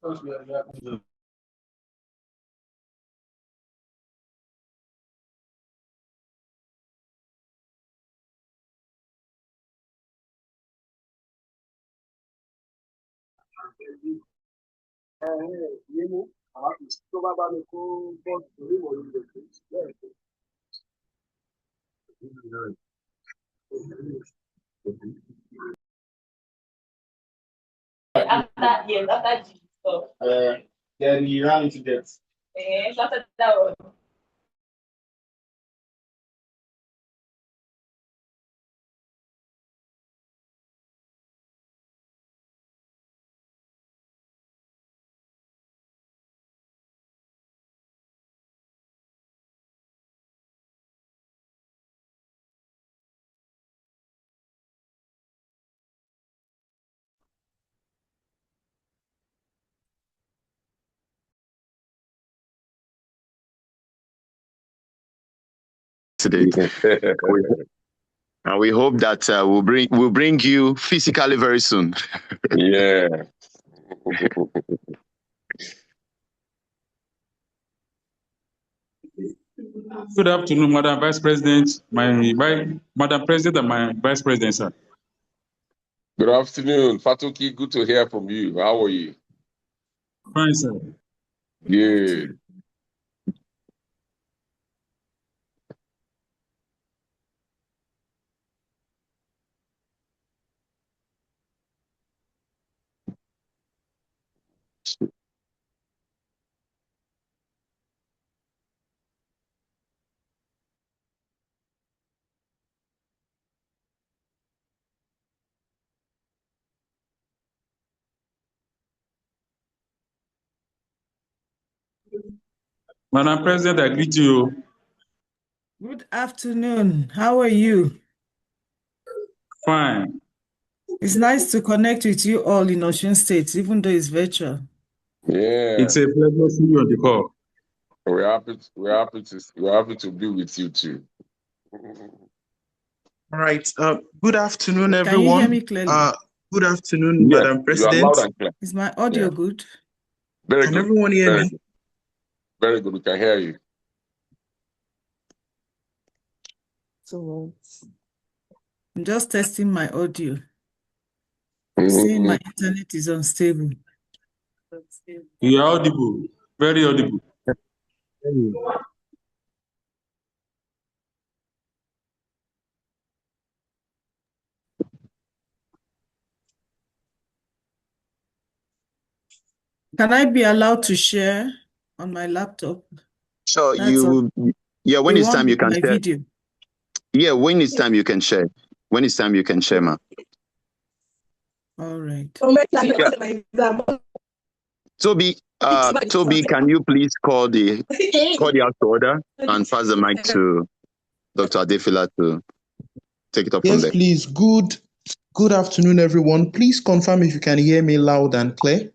After yes, after G stuff. Then you ran into debt. So after that one. Today. And we hope that we'll bring you physically very soon. Yeah. Good afternoon, Madam Vice President, Madam President and my Vice President, sir. Good afternoon, Fatuki. Good to hear from you. How are you? Fine, sir. Good. Madam President, I greet you. Good afternoon. How are you? Fine. It's nice to connect with you all in Osun State, even though it's virtual. Yeah. It's a pleasure seeing you on the call. We're happy to be with you too. All right. Good afternoon, everyone. Can you hear me clearly? Good afternoon, Yes, Madam you are President. loud and clear. Is my audio Yeah. good? Very Can good. everyone hear Very me? good. Very good. We can hear you. So I'm just testing my audio. Saying my internet is unstable. You are audible, very audible. Can I be allowed to share on my laptop? So That's all. when They it's want time you can my share. video. Yeah, when it's time you can share. When it's time you can share, ma. All right. Toby, can you please call the house to order and pass the mic to Dr. Adefila to take it up from Yes, there. please. Good afternoon, everyone. Please confirm if you can hear me loud and clear.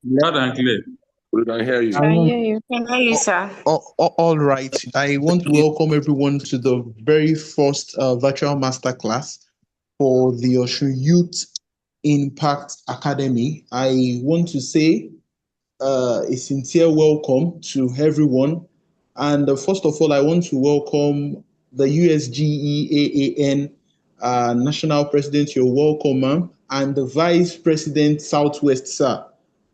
Loud and clear. We can hear you. I hear you. Can hear you, sir. All right. I want to welcome everyone to the very first virtual masterclass for the Osun Youth Impact Academy. I want to say a sincere welcome to everyone. And first of all, I want to welcome the USGEAAN National President. You're welcome, ma'am. And the Vice President Southwest, sir.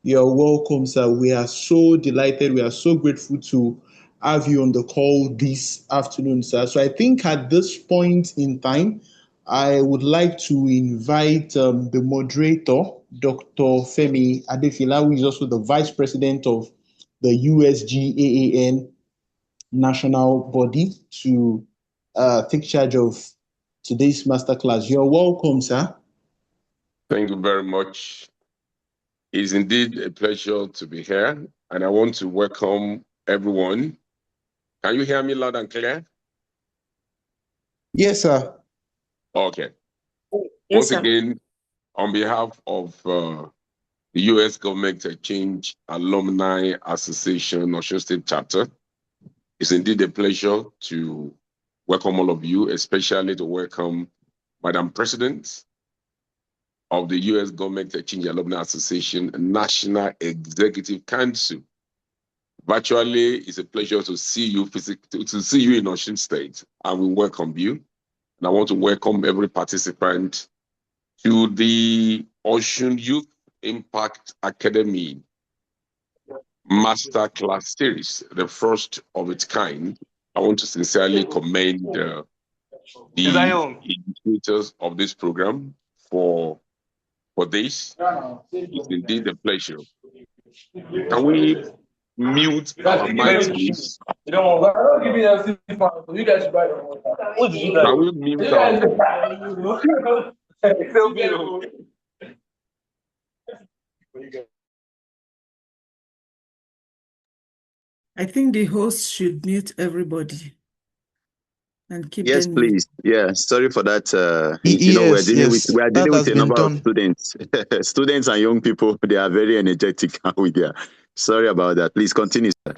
You're welcome, sir. We are so delighted. We are so grateful to have you on the call this afternoon, sir. So I think at this point in time, I would like to invite the moderator, Dr. Femi Adefila, who is also the Vice President of the USGAAN national body, to take charge of today's masterclass. You're welcome, sir. Thank you very much. It's indeed a pleasure to be here, and I want to welcome everyone. Can you hear me loud and clear? Yes, sir. Okay. Yes, Once sir. again, on behalf of the U.S. Government Exchange Alumni Association Osun State Chapter, it's indeed a pleasure to welcome all of you, especially to welcome Madam President of the U.S. Government Exchange Alumni Association National Executive Council. Virtually, it's a pleasure to see you to see you in Osun State, and we welcome you. And I want to welcome every participant to the Osun Youth Impact Academy Masterclass Series, the first of its kind. I want to sincerely commend the initiators of this program for this. It's indeed a pleasure. Can we mute our mics, please? Can we mute our I think the host should mute everybody and keep Yes, them please. Yeah, sorry for that. Yes, We are that dealing has with a been number of done. students, students and young people. They are very energetic with their. Sorry about that. Please continue, sir.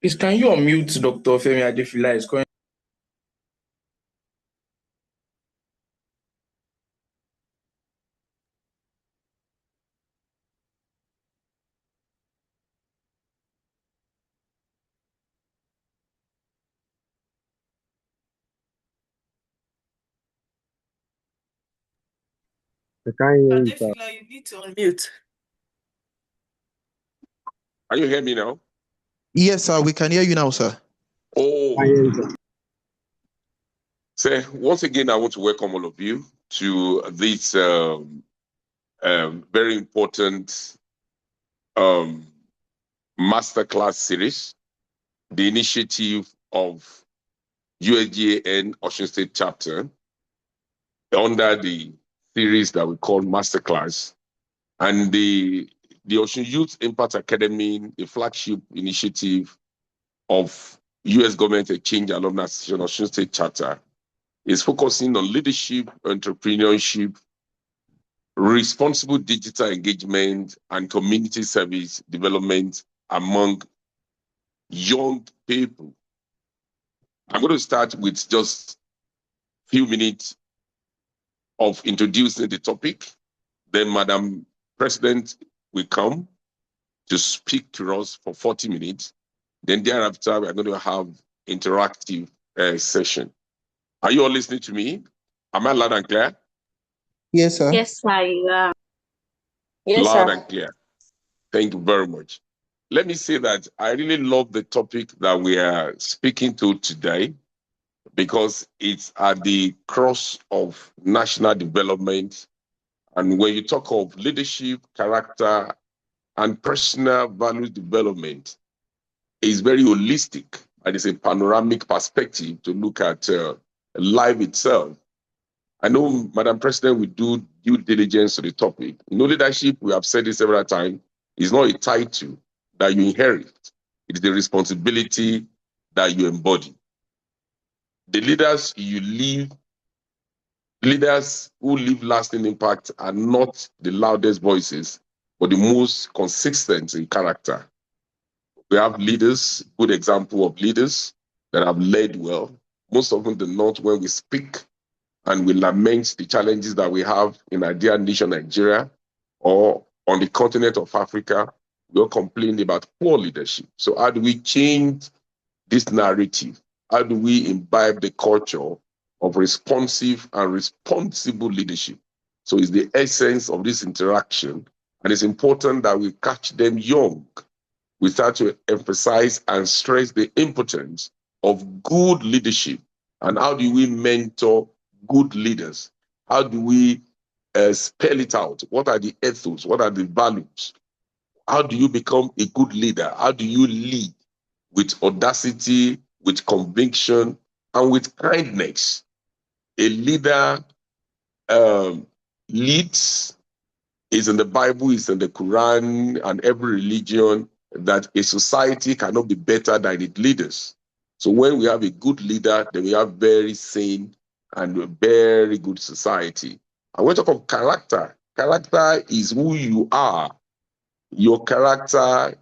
Please, can you unmute Dr. Femi Adefila? Is going. Adefila, you need to unmute. Can you hear me now? Yes, sir. We can hear you now, sir. Oh. So once again, I want to welcome all of you to this very important masterclass series, the initiative of USGAN Osun State Chapter under the series that we call Masterclass, and the Osun Youth Impact Academy, the flagship initiative of U.S. Government Exchange Alumni Association Osun State Chapter, is focusing on leadership, entrepreneurship, responsible digital engagement, and community service development among young people. I'm going to start with just a few minutes of introducing the topic. Then Madam President will come to speak to us for 40 minutes. Then thereafter, we're going to have interactive session. Are you all listening to me? Am I loud and clear? Yes, sir. Yes, sir. You are. Yes, Loud sir. and clear. Thank you very much. Let me say that I really love the topic that we are speaking to today because it's at the cross of national development. And when you talk of leadership, character, and personal value development, it's very holistic and it's a panoramic perspective to look at life itself. I know, Madam President, we do due diligence to the topic. Leadership, we have said this several times, is not a title that you inherit. It is the responsibility that you embody. The leaders leaders who leave lasting impact are not the loudest voices, but the most consistent in character. We have leaders, good example of leaders that have led well. Most often than not, when we speak and we lament the challenges that we have in our dear nation, Nigeria, or on the continent of Africa, we'll complain about poor leadership. So how do we change this narrative? How do we imbibe the culture of responsive and responsible leadership? So it's the essence of this interaction. And it's important that we catch them young. We start to emphasize and stress the importance of good leadership. And how do we mentor good leaders? How do we spell it out? What are the ethos? What are the values? How do you become a good leader? How do you lead with audacity, with conviction, and with kindness? A leader leads, is in the Bible, is in the Quran, and every religion, that a society cannot be better than its leaders. So when we have a good leader, then we have very sane and a very good society. And when we talk of character, character is who you are. Your character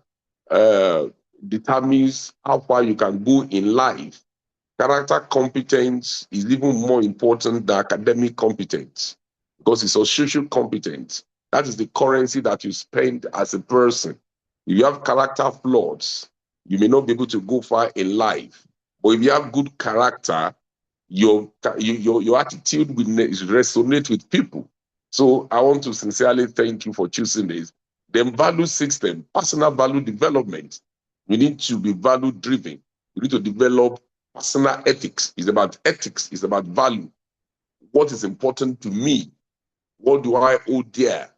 determines how far you can go in life. Character competence is even more important than academic competence because it's a social competence. That is the currency that you spend as a person. If you have character flaws, you may not be able to go far in life. But if you have good character, your attitude will resonate with people. So I want to sincerely thank you for choosing this. Then value system, personal value development. We need to be value driven. We need to develop personal ethics. It's about ethics. It's about value. What is important to me? What do I owe dear?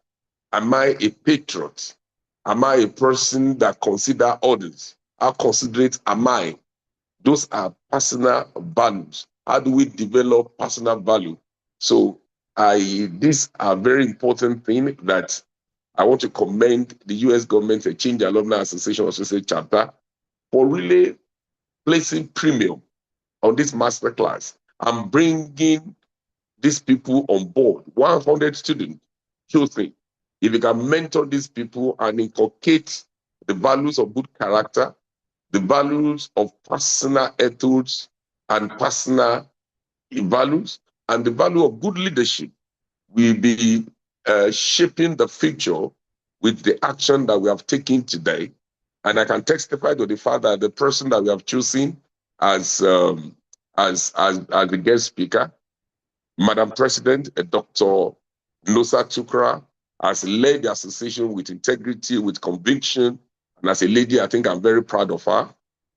Am I a patriot? Am I a person that consider others? How considerate am I? Those are personal values. How do we develop personal value? So these are very important things that I want to commend the U.S. government, the Change Alumni Association, Associate Chapter, for really placing premium on this masterclass and bringing these people on board. 100 students choosing. If you can mentor these people and inculcate the values of good character, the values of personal ethics and personal values, and the value of good leadership, will be shaping the future with the action that we have taken today. And I can testify to the fact that the person that we have chosen as the guest speaker, Madam President, Dr. Nosa Tukra, has led the association with integrity, with conviction. And as a lady, I think I'm very proud of her.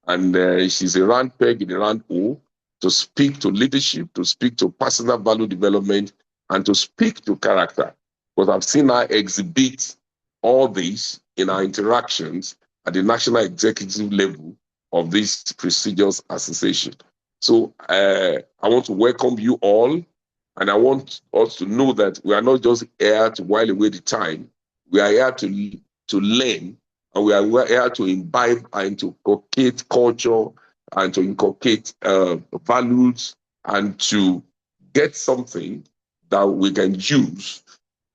And she's a round peg in a round hole to speak to leadership, to speak to personal value development, and to speak to character. Because I've seen her exhibit all this in our interactions at the national executive level of this prestigious association. So I want to welcome you all. And I want us to know that we are not just here to while away the time. We are here to learn, and we are here to imbibe and to inculcate culture and to inculcate values and to get something that we can use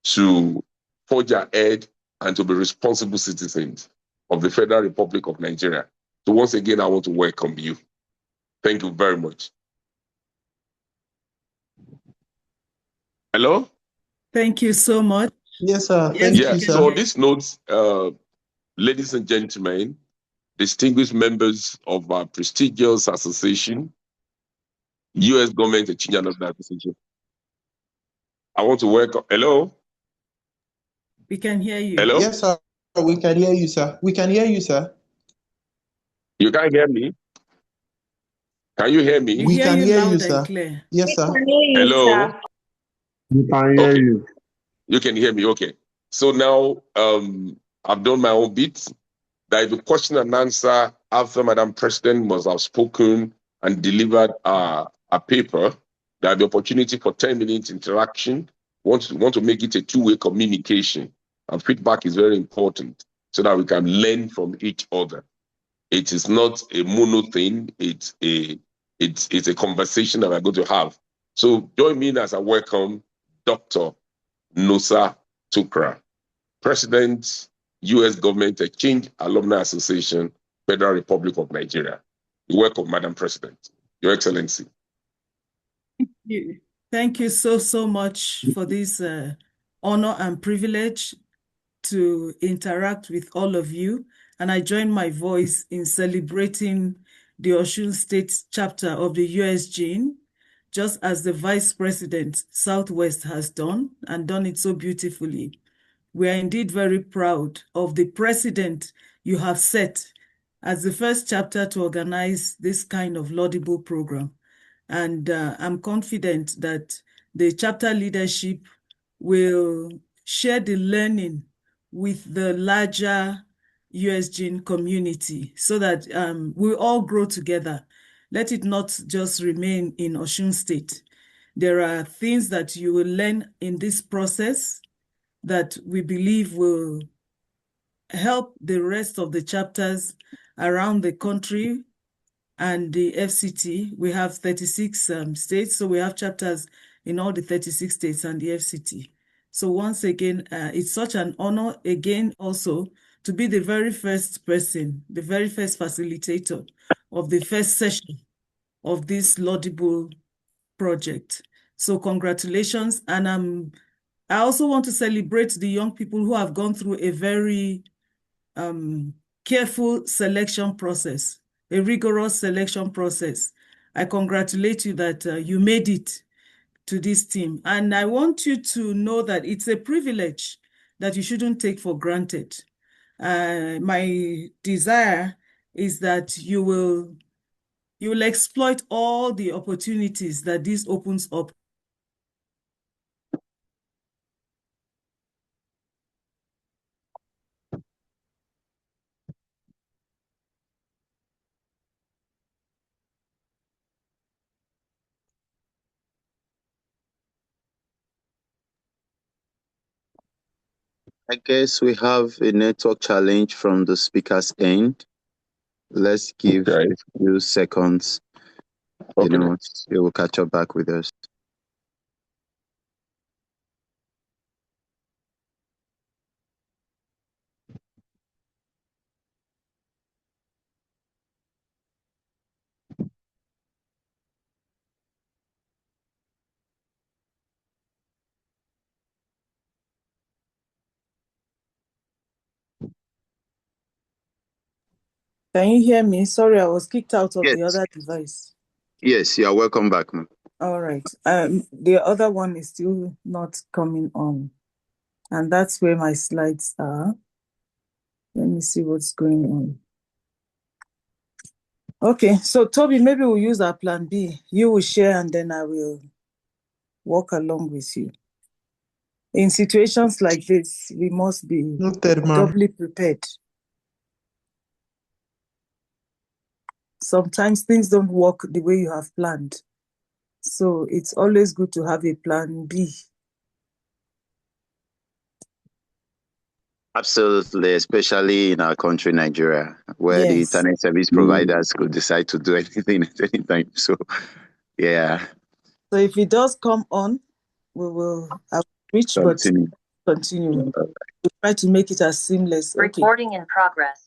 to forge ahead and to be responsible citizens of the Federal Republic of Nigeria. So once again, I want to welcome you. Thank you very much. Hello? Thank you so much. Yes, sir. Thank you, sir. So on this note, ladies and gentlemen, distinguished members of our prestigious association, U.S. Government and Change Alumni Association, I want to welcome. Hello? We can hear you. Hello? Yes, sir. We can hear you, sir. We can hear you, sir. You can't hear me? Can you hear me? We can hear you, loud sir. and clear. Yes, sir. Hello? We can hear Okay. you. You can hear me, okay. So now I've done my own bit. There is a question and answer after Madam President must have spoken and delivered a paper. There will be opportunity for 10 minutes interaction. Want to make it a two-way communication. And feedback is very important so that we can learn from each other. It is not a mono thing. It's a conversation that we're going to have. So join me as I welcome Dr. Nosa Tukra, President, U.S. Government Change Alumni Association, Federal Republic of Nigeria. Welcome, Madam President, Your Excellency. Thank you so much for this honor and privilege to interact with all of you. And I join my voice in celebrating the Osun State chapter of the USGN, just as the Vice President Southwest has done and done it so beautifully. We are indeed very proud of the precedent you have set as the first chapter to organize this kind of laudable program. And I'm confident that the chapter leadership will share the learning with the larger USGN community so that we all grow together. Let it not just remain in Osun State. There are things that you will learn in this process that we believe will help the rest of the chapters around the country and the FCT. We have 36 states, so we have chapters in all the 36 states and the FCT. So once again, it's such an honor again also to be the very first person, the very first facilitator of the first session of this laudable project. So congratulations. And I also want to celebrate the young people who have gone through a very careful selection process, a rigorous selection process. I congratulate you that you made it to this team. And I want you to know that it's a privilege that you shouldn't take for granted. My desire is that you will exploit all the opportunities that this opens up. I guess we have a network challenge from the speaker's end. Let's give Okay. a few seconds. Okay. They will catch up back with us. Can you hear me? Sorry, I was kicked out of Yes. the other device. Yes, you are welcome back, ma'am. All right. The other one is still not coming on. And that's where my slides are. Let me see what's going on. Okay, so Toby, maybe we'll use our plan B. You will share and then I will walk along with you. In situations like this, we must be Noted, ma'am. doubly prepared. Sometimes things don't work the way you have planned. So it's always good to have a plan B. Absolutely, especially in our country, Nigeria, where the Yes. internet service providers could decide to do anything at any time. So, yeah. So if it does come on, we will reach, but continue. We try to make it as seamless. Okay. Recording in progress.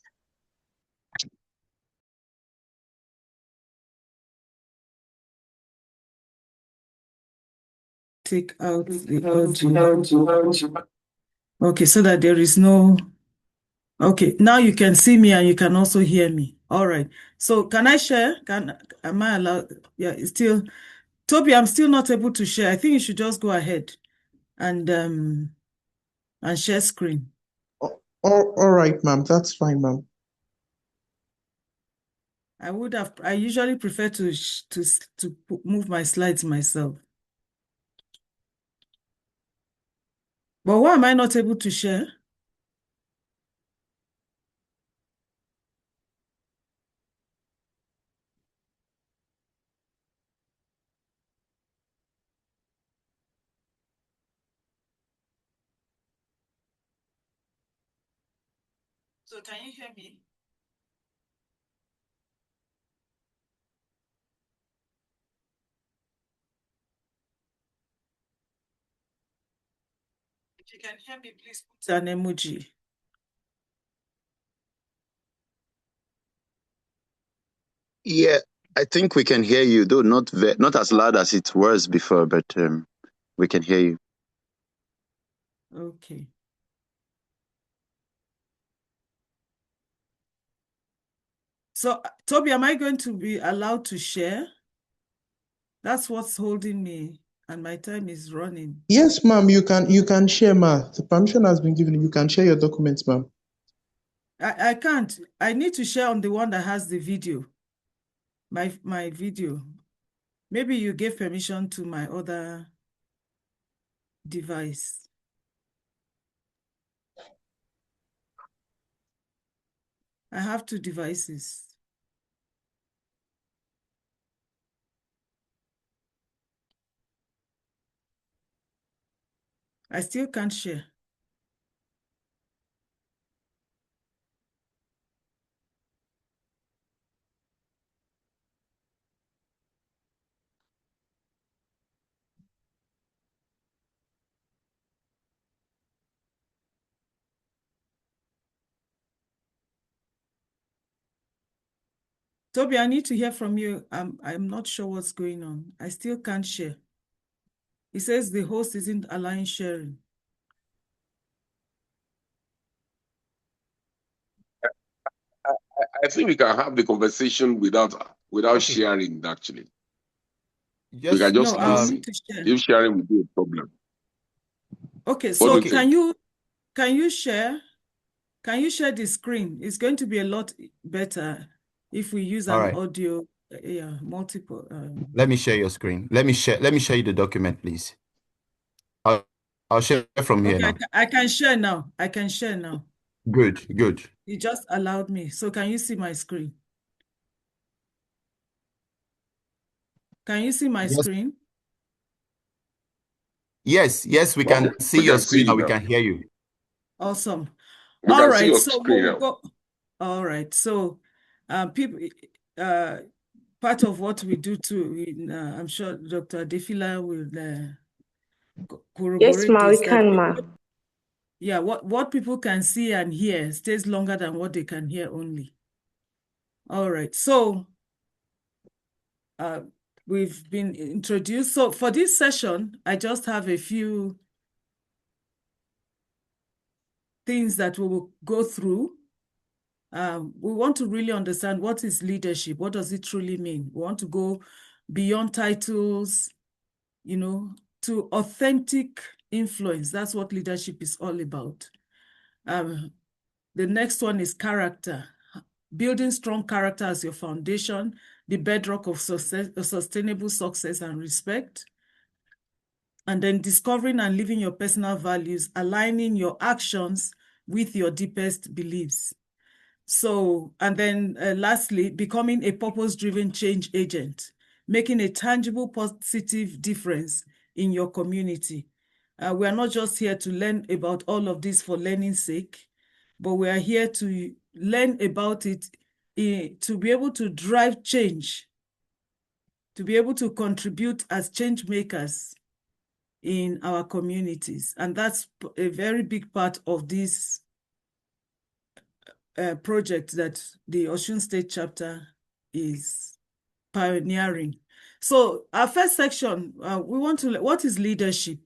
Take out the audio. Okay, so that there is no. Okay, now you can see me and you can also hear me. All right. So can I share? Am I allowed? Yeah, it's still. Toby, I'm still not able to share. I think you should just go ahead and share screen. All right, ma'am. That's fine, ma'am. I usually prefer to move my slides myself. But why am I not able to share? So can you hear me? If you can hear me, please put an emoji. Yeah, I think we can hear you, though not as loud as it was before, but we can hear you. Okay. So, Toby, am I going to be allowed to share? That's what's holding me, and my time is running. Yes, ma'am. You can share, ma'am. The permission has been given. You can share your documents, ma'am. I can't. I need to share on the one that has the video. My video. Maybe you gave permission to my other device. I have two devices. I still can't share. Toby, I need to hear from you. I'm not sure what's going on. I still can't share. It says the host isn't allowing sharing. I think we can have the conversation without sharing, actually. We can just No, I listen. need to share. If sharing will be a problem. Okay, What so do you think? can you share? Can you share the screen? It's going to be a lot better if we use an audio, multiple. Let me share your screen. Let me share you the document, please. I'll share from here now. I can share now. I can share now. Good. You just allowed me. So can you see my screen? Can you see my screen? Yes, we can see your screen and we can hear you. Awesome. We All can see right, your so screen we'll now. go. All right, so people, part of what we do too, I'm sure Dr. Adefila will corroborate Yes, ma, we this. can, ma. Yeah, what people can see and hear stays longer than what they can hear only. All right, so we've been introduced. So for this session, I just have a few things that we will go through. We want to really understand what is leadership. What does it truly mean? We want to go beyond titles, to authentic influence. That's what leadership is all about. The next one is character. Building strong character as your foundation, the bedrock of sustainable success and respect. And then discovering and living your personal values, aligning your actions with your deepest beliefs. So, and then lastly, becoming a purpose-driven change agent, making a tangible, positive difference in your community. We are not just here to learn about all of this for learning's sake, but we are here to learn about it to be able to drive change, to be able to contribute as change makers in our communities. And that's a very big part of this project that the Osun State chapter is pioneering. So our first section, we want to, what is leadership?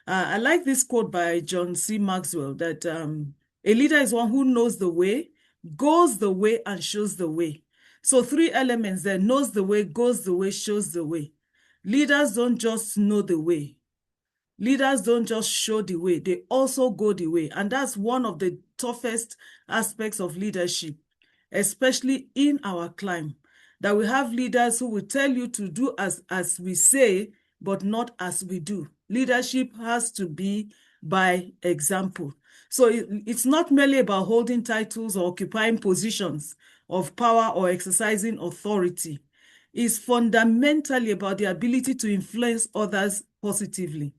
I like this quote by John C. Maxwell that a leader is one who knows the way, goes the way, and shows the way. So 3 elements there: knows the way, goes the way, shows the way. Leaders don't just know the way. Leaders don't just show the way, they also go the way. And that's one of the toughest aspects of leadership, especially in our climate, that we have leaders who will tell you to do as we say, but not as we do. Leadership has to be by example. So it's not merely about holding titles or occupying positions of power or exercising authority. It's fundamentally about the ability to influence others positively,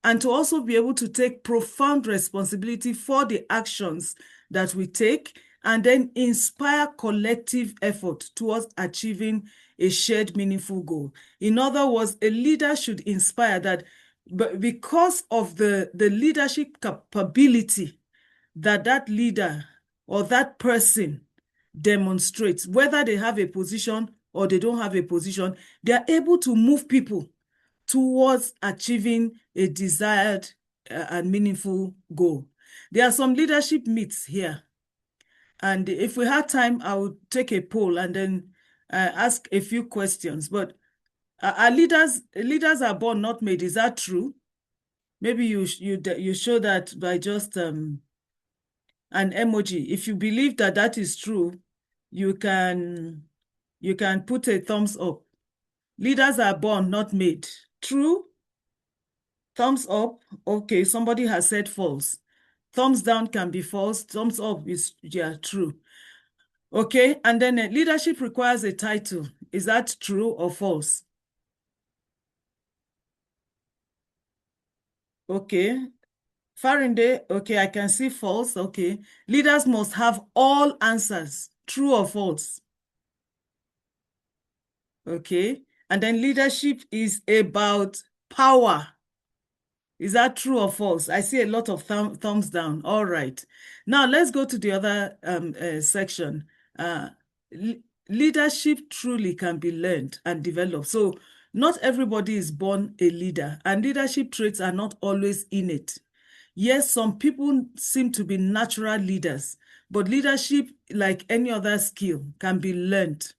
and to also be able to take profound responsibility for the actions that we take, and then inspire collective effort towards achieving a shared meaningful goal. In other words, a leader should inspire that, but because of the leadership capability that leader or that person demonstrates, whether they have a position or they don't have a position, they are able to move people towards achieving a desired and meaningful goal. There are some leadership myths here. And if we had time, I would take a poll and then ask a few questions. But are leaders are born, not made. Is that true? Maybe you show that by just an emoji. If you believe that is true, you can put a thumbs up. Leaders are born, not made. True? Thumbs up. Okay, somebody has said false. Thumbs down can be false. Thumbs up is, yeah, true. Okay, and then leadership requires a title. Is that true or false? Okay. Farinde, okay, I can see false. Okay. Leaders must have all answers. True or false? Okay. And then leadership is about power. Is that true or false? I see a lot of thumbs down. All right. Now let's go to the other section. leadership truly can be learned and developed. So not everybody is born a leader, and leadership traits are not always innate. Yes, some people seem to be natural leaders, but leadership, like any other skill, can be learned,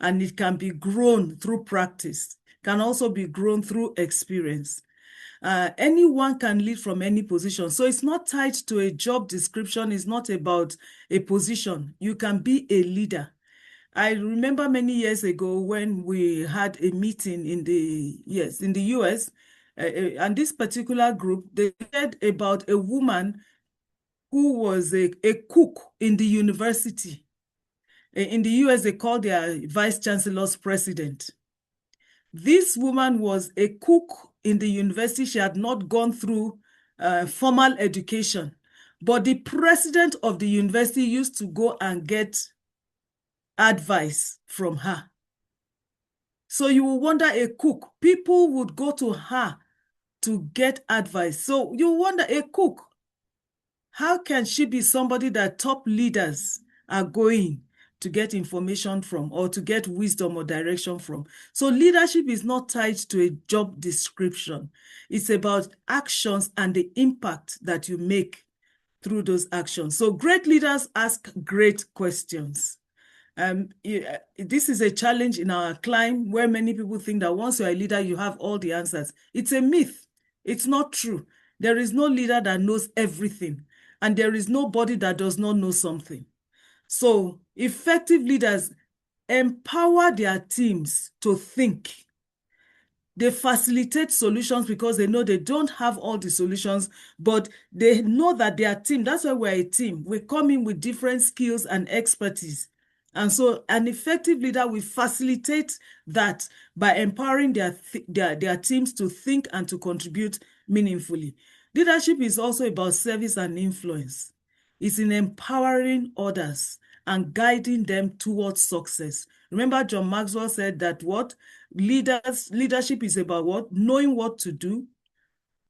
and it can be grown through practice, can also be grown through experience. Anyone can lead from any position. So it's not tied to a job description. It's not about a position. You can be a leader. I remember many years ago when we had a meeting in the US, and this particular group, they said about a woman who was a cook in the university. In the US, they call their vice chancellor's president. This woman was a cook in the university. She had not gone through formal education, but the president of the university used to go and get advice from her. So you will wonder, a cook, people would go to her to get advice. So you wonder, a cook, how can she be somebody that top leaders are going to get information from, or to get wisdom or direction from? So leadership is not tied to a job description. It's about actions and the impact that you make through those actions. So great leaders ask great questions. This is a challenge in our climb, where many people think that once you're a leader, you have all the answers. It's a myth. It's not true. There is no leader that knows everything, and there is nobody that does not know something. So effective leaders empower their teams to think. They facilitate solutions because they know they don't have all the solutions, but they know that their team, that's why we're a team. We come in with different skills and expertise. And so an effective leader will facilitate that by empowering their teams to think and to contribute meaningfully. Leadership is also about service and influence. It's in empowering others and guiding them towards success. Remember, John Maxwell said that what? Leadership is about what? Knowing what to do,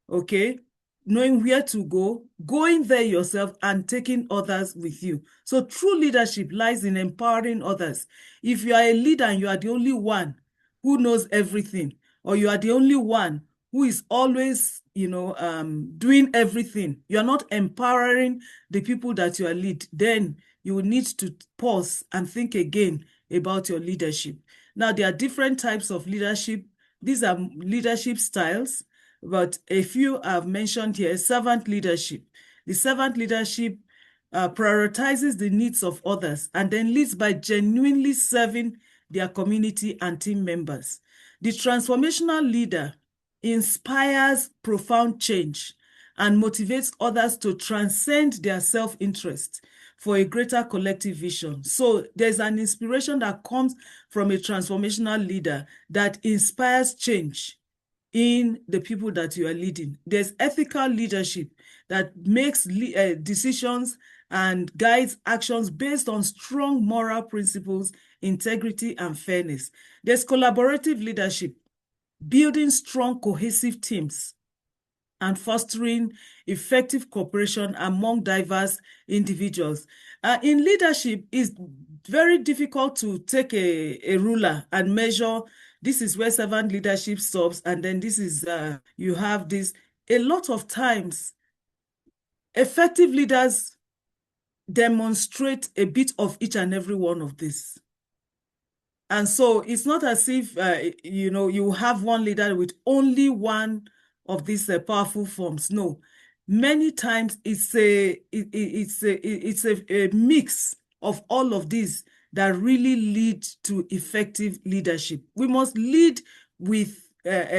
okay? Knowing where to go, going there yourself, and taking others with you. So true leadership lies in empowering others. If you are a leader and you are the only one who knows everything, or you are the only one who is always, doing everything, you are not empowering the people that you are lead, then you will need to pause and think again about your leadership. Now, there are different types of leadership. These are leadership styles, but a few I've mentioned here. Servant leadership. The servant leadership prioritizes the needs of others and then leads by genuinely serving their community and team members. The transformational leader inspires profound change and motivates others to transcend their self-interest for a greater collective vision. So there's an inspiration that comes from a transformational leader that inspires change in the people that you are leading. There's ethical leadership that makes decisions and guides actions based on strong moral principles, integrity, and fairness. There's collaborative leadership, building strong, cohesive teams and fostering effective cooperation among diverse individuals. In leadership, it's very difficult to take a ruler and measure, this is where servant leadership stops, and then this is, you have this. A lot of times, effective leaders demonstrate a bit of each and every one of this. And so it's not as if, you have one leader with only one of these powerful forms. No, many times it's a mix of all of these that really lead to effective leadership. We must lead with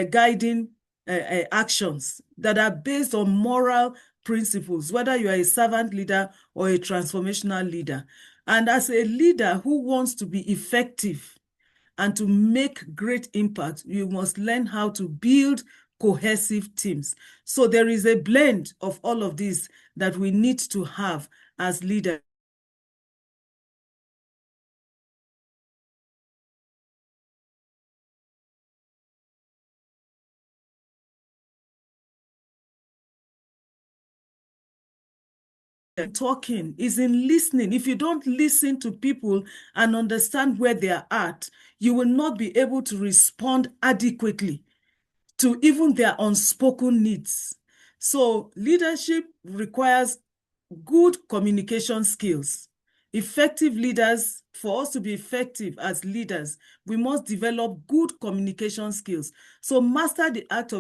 guiding actions that are based on moral principles, whether you are a servant leader or a transformational leader. And as a leader who wants to be effective and to make great impact, you must learn how to build cohesive teams. So there is a blend of all of these that we need to have as leaders. talking, is in listening. If you don't listen to people and understand where they are at, you will not be able to respond adequately to even their unspoken needs. So leadership requires good communication skills. Effective leaders, for us to be effective as leaders, we must develop good communication skills. So master the art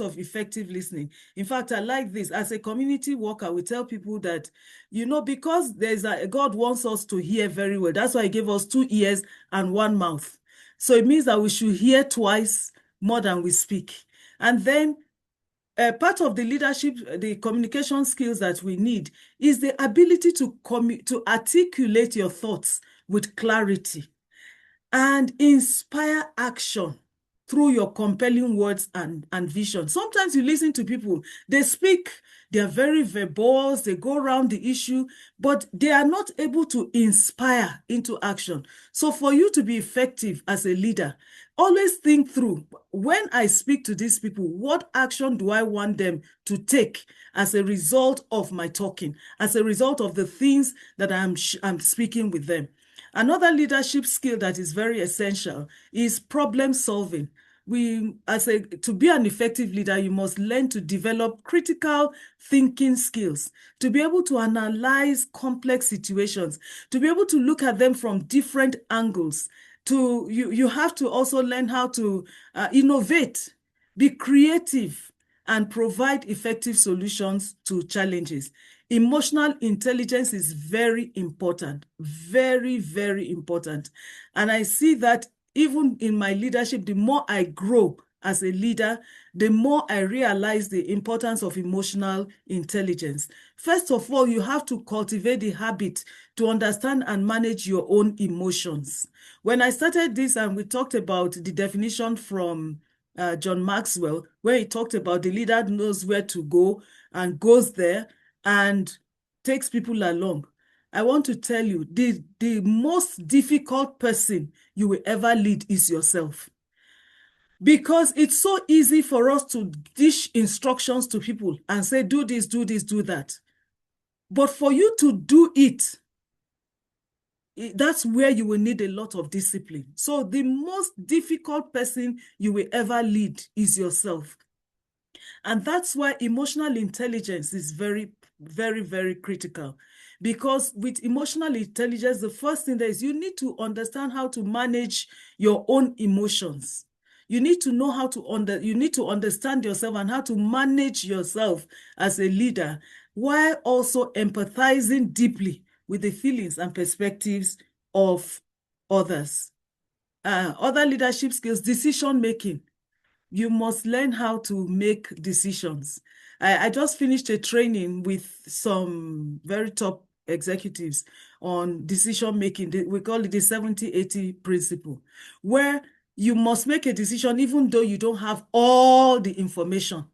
of effective listening. In fact, I like this. As a community worker, we tell people that, because God wants us to hear very well. That's why he gave us 2 ears and 1 mouth. So it means that we should hear twice more than we speak. And then part of the leadership, the communication skills that we need is the ability to articulate your thoughts with clarity and inspire action through your compelling words and vision. Sometimes you listen to people, they speak, they're very verbose, they go around the issue, but they are not able to inspire into action. So for you to be effective as a leader, always think through, when I speak to these people, what action do I want them to take as a result of my talking, as a result of the things that I'm speaking with them? Another leadership skill that is very essential is problem solving. To be an effective leader, you must learn to develop critical thinking skills, to be able to analyze complex situations, to be able to look at them from different angles. You have to also learn how to innovate, be creative, and provide effective solutions to challenges. Emotional intelligence is very important, very, very important. And I see that even in my leadership, the more I grow as a leader, the more I realize the importance of emotional intelligence. First of all, you have to cultivate the habit to understand and manage your own emotions. When I started this and we talked about the definition from John Maxwell, where he talked about the leader knows where to go and goes there and takes people along. I want to tell you, the most difficult person you will ever lead is yourself. Because it's so easy for us to dish instructions to people and say, do this, do this, do that. But for you to do it, that's where you will need a lot of discipline. So the most difficult person you will ever lead is yourself. And that's why emotional intelligence is very, very, very critical. Because with emotional intelligence, the first thing is you need to understand how to manage your own emotions. You need to know how to you need to understand yourself and how to manage yourself as a leader, while also empathizing deeply with the feelings and perspectives of others. Other leadership skills, decision making. You must learn how to make decisions. I just finished a training with some very top executives on decision making. We call it the 70-80 principle, where you must make a decision even though you don't have all the information.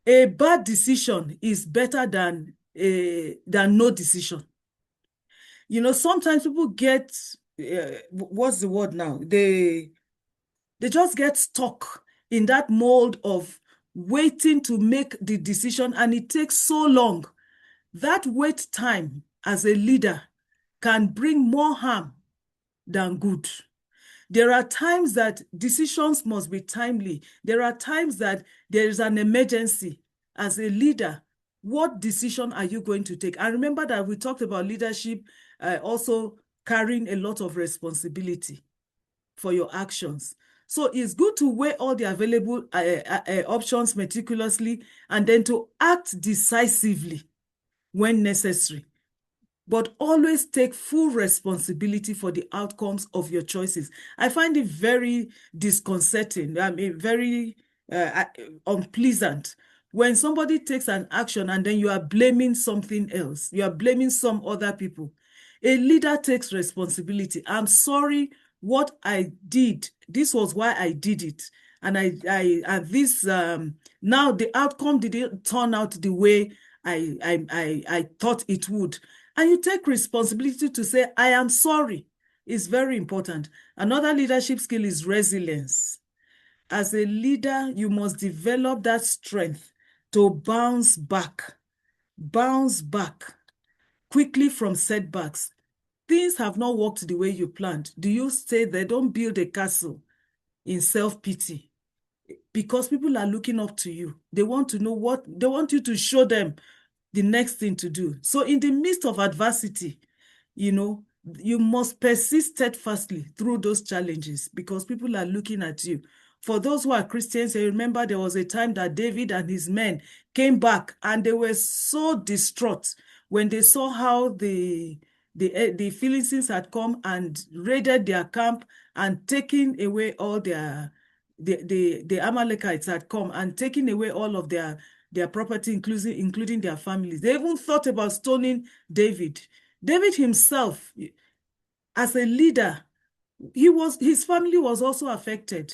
A bad decision is better than no decision. Sometimes people get, what's the word now? They just get stuck in that mold of waiting to make the decision, and it takes so long. That wait time as a leader can bring more harm than good. There are times that decisions must be timely. There are times that there is an emergency. As a leader, what decision are you going to take? And remember that we talked about leadership also carrying a lot of responsibility for your actions. So it's good to weigh all the available options meticulously and then to act decisively when necessary. But always take full responsibility for the outcomes of your choices. I find it very disconcerting, very unpleasant when somebody takes an action and then you are blaming something else. You are blaming some other people. A leader takes responsibility. I'm sorry, what I did, this was why I did it. And now the outcome didn't turn out the way I thought it would. And you take responsibility to say, I am sorry. It's very important. Another leadership skill is resilience. As a leader, you must develop that strength to bounce back bounce back quickly from setbacks. Things have not worked the way you planned. Do you stay there? Don't build a castle in self-pity, because people are looking up to you. They want to know what, they want you to show them the next thing to do. So in the midst of adversity, you know, you must persist steadfastly through those challenges, because people are looking at you. For those who are Christians, I remember there was a time that David and his men came back and they were so distraught when they saw how the Philistines had come and raided their camp and taken away all their, the Amalekites had come and taken away all of their property, including their families. They even thought about stoning David. David himself, as a leader, his family was also affected,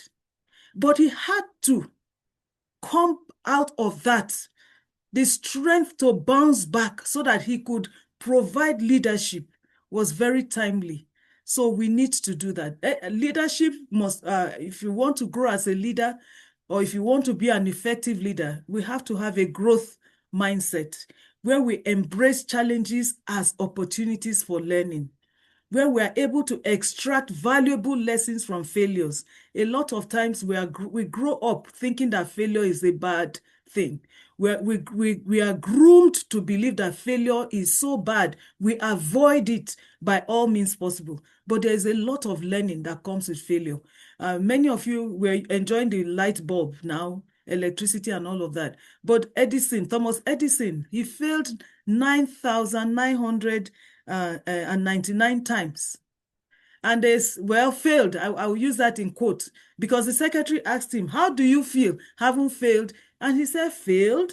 but he had to come out of that, the strength to bounce back so that he could provide leadership was very timely. So we need to do that. Leadership must, if you want to grow as a leader, or if you want to be an effective leader, we have to have a growth mindset where we embrace challenges as opportunities for learning, where we are able to extract valuable lessons from failures. A lot of times we grow up thinking that failure is a bad thing. We are groomed to believe that failure is so bad, we avoid it by all means possible. But there is a lot of learning that comes with failure. Many of you were enjoying the light bulb now, electricity and all of that. But Thomas Edison, he failed 9,999 times. And failed. I will use that in quotes, because the secretary asked him, how do you feel having failed? And he said, failed?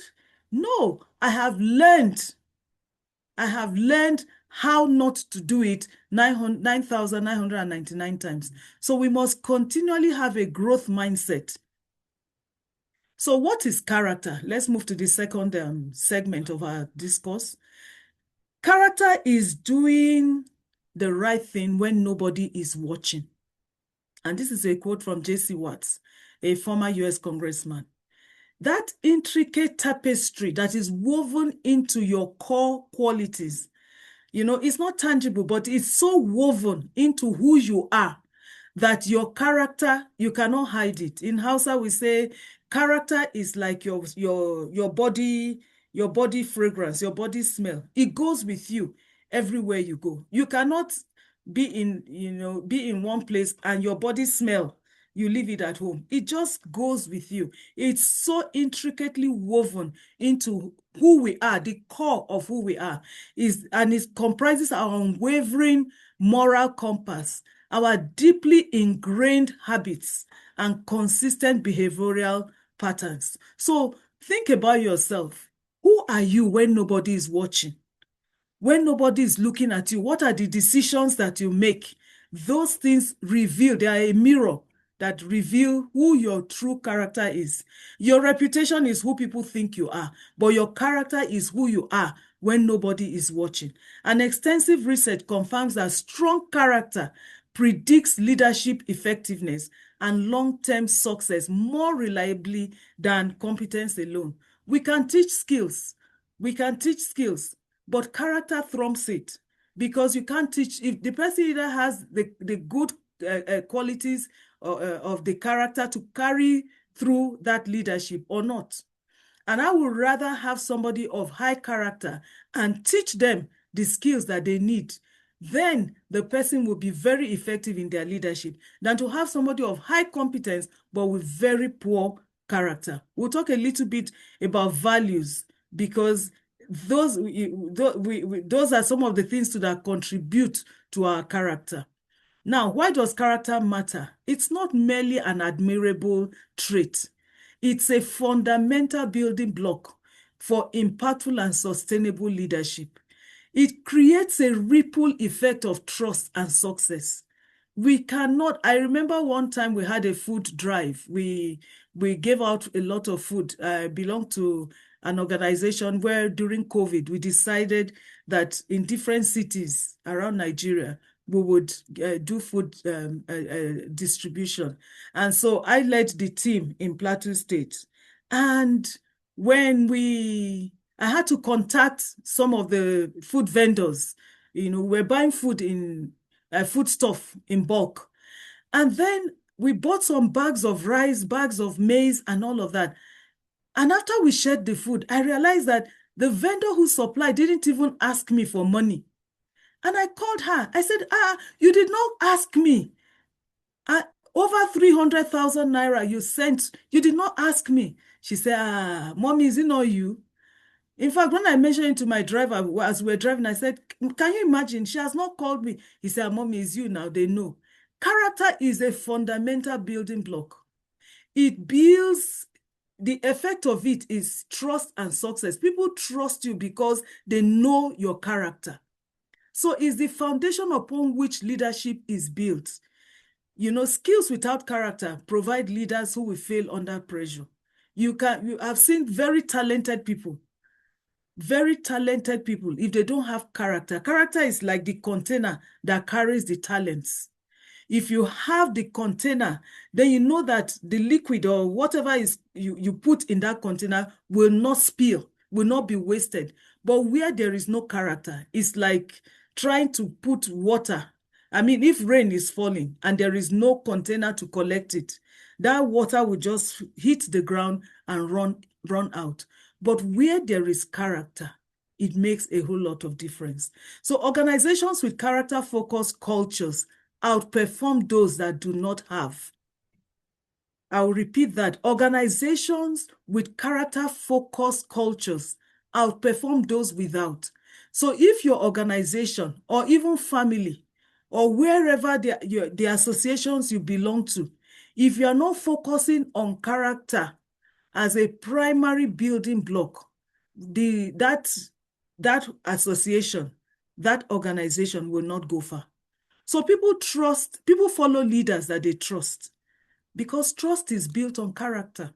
No, I have learned how not to do it 9,999 times. So we must continually have a growth mindset. So what is character? Let's move to the second segment of our discourse. Character is doing the right thing when nobody is watching. And this is a quote from J.C. Watts, a former US congressman. That intricate tapestry that is woven into your core qualities, you know, it's not tangible, but it's so woven into who you are that your character, you cannot hide it. In Hausa, we say character is like your body fragrance, your body smell. It goes with you everywhere you go. You cannot be in one place and your body smell, you leave it at home. It just goes with you. It's so intricately woven into who we are, the core of who we are, and it comprises our unwavering moral compass, our deeply ingrained habits, and consistent behavioral patterns. So think about yourself. Who are you when nobody is watching? When nobody is looking at you, what are the decisions that you make? Those things reveal, they are a mirror that reveal who your true character is. Your reputation is who people think you are, but your character is who you are when nobody is watching. An extensive research confirms that strong character predicts leadership effectiveness and long-term success more reliably than competence alone. We can teach skills, but character trumps it, because you can't teach. If the person either has the good qualities of the character to carry through that leadership or not. And I would rather have somebody of high character and teach them the skills that they need. Then the person will be very effective in their leadership than to have somebody of high competence but with very poor character. We'll talk a little bit about values, because those are some of the things that contribute to our character. Now, why does character matter? It's not merely an admirable trait. It's a fundamental building block for impactful and sustainable leadership. It creates a ripple effect of trust and success. We cannot, I remember one time we had a food drive. We gave out a lot of food. I belong to an organization where during COVID, we decided that in different cities around Nigeria, we would do food distribution. And so I led the team in Plateau State. And when we I had to contact some of the food vendors. You know, we're buying food in food stuff in bulk. And then we bought some bags of rice, bags of maize, and all of that. And after we shared the food, I realized that the vendor who supplied didn't even ask me for money. And I called her. I said, you did not ask me. Over 300,000 naira you sent, you did not ask me. She said, Mommy, is it not you? In fact, when I mentioned it to my driver as we were driving, I said, can you imagine? She has not called me. He said, Mommy, it's you now. They know. Character is a fundamental building block. It builds, the effect of it is trust and success. People trust you because they know your character. So it's the foundation upon which leadership is built. You know, skills without character provide leaders who will fail under pressure. You have seen very talented people. If they don't have character, character is like the container that carries the talents. If you have the container, then you know that the liquid or whatever is you put in that container will not spill, will not be wasted. But where there is no character, it's like trying to put water. I mean, if rain is falling and there is no container to collect it, that water will just hit the ground and run out. But where there is character, it makes a whole lot of difference. So organizations with character-focused cultures outperform those that do not have. I'll repeat that. Organizations with character-focused cultures outperform those without. So if your organization or even family or wherever the associations you belong to, if you are not focusing on character as a primary building block, that association, that organization will not go far. So people follow leaders that they trust because trust is built on character.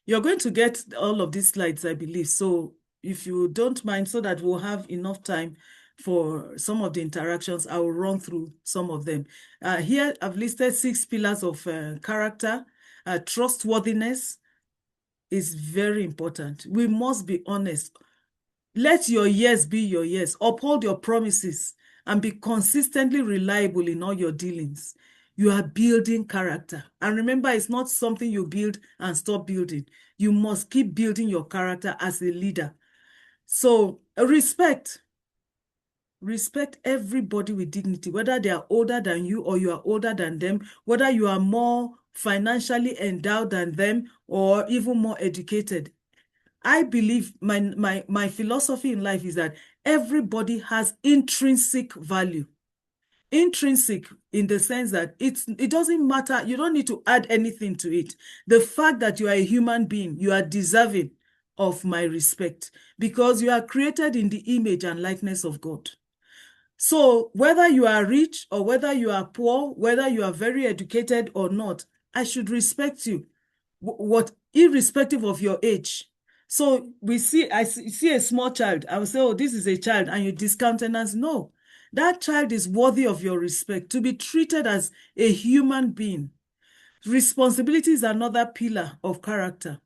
You're going to get all of these slides, I believe. So if you don't mind, so that we'll have enough time for some of the interactions, I will run through some of them. Here, I've listed 6 pillars of character. Trustworthiness is very important. We must be honest. Let your yes be your yes. Uphold your promises and be consistently reliable in all your dealings. You are building character. And remember, it's not something you build and stop building. You must keep building your character as a leader. So respect. Respect everybody with dignity, whether they are older than you or you are older than them, whether you are more financially endowed than them or even more educated. I believe my philosophy in life is that everybody has intrinsic value. Intrinsic in the sense that it doesn't matter. You don't need to add anything to it. The fact that you are a human being, you are deserving of my respect because you are created in the image and likeness of God. So whether you are rich or whether you are poor, whether you are very educated or not, I should respect you, irrespective of your age. So I see a small child. I will say, oh, this is a child, and you discountenance. No, that child is worthy of your respect, to be treated as a human being. Responsibility is another pillar of character.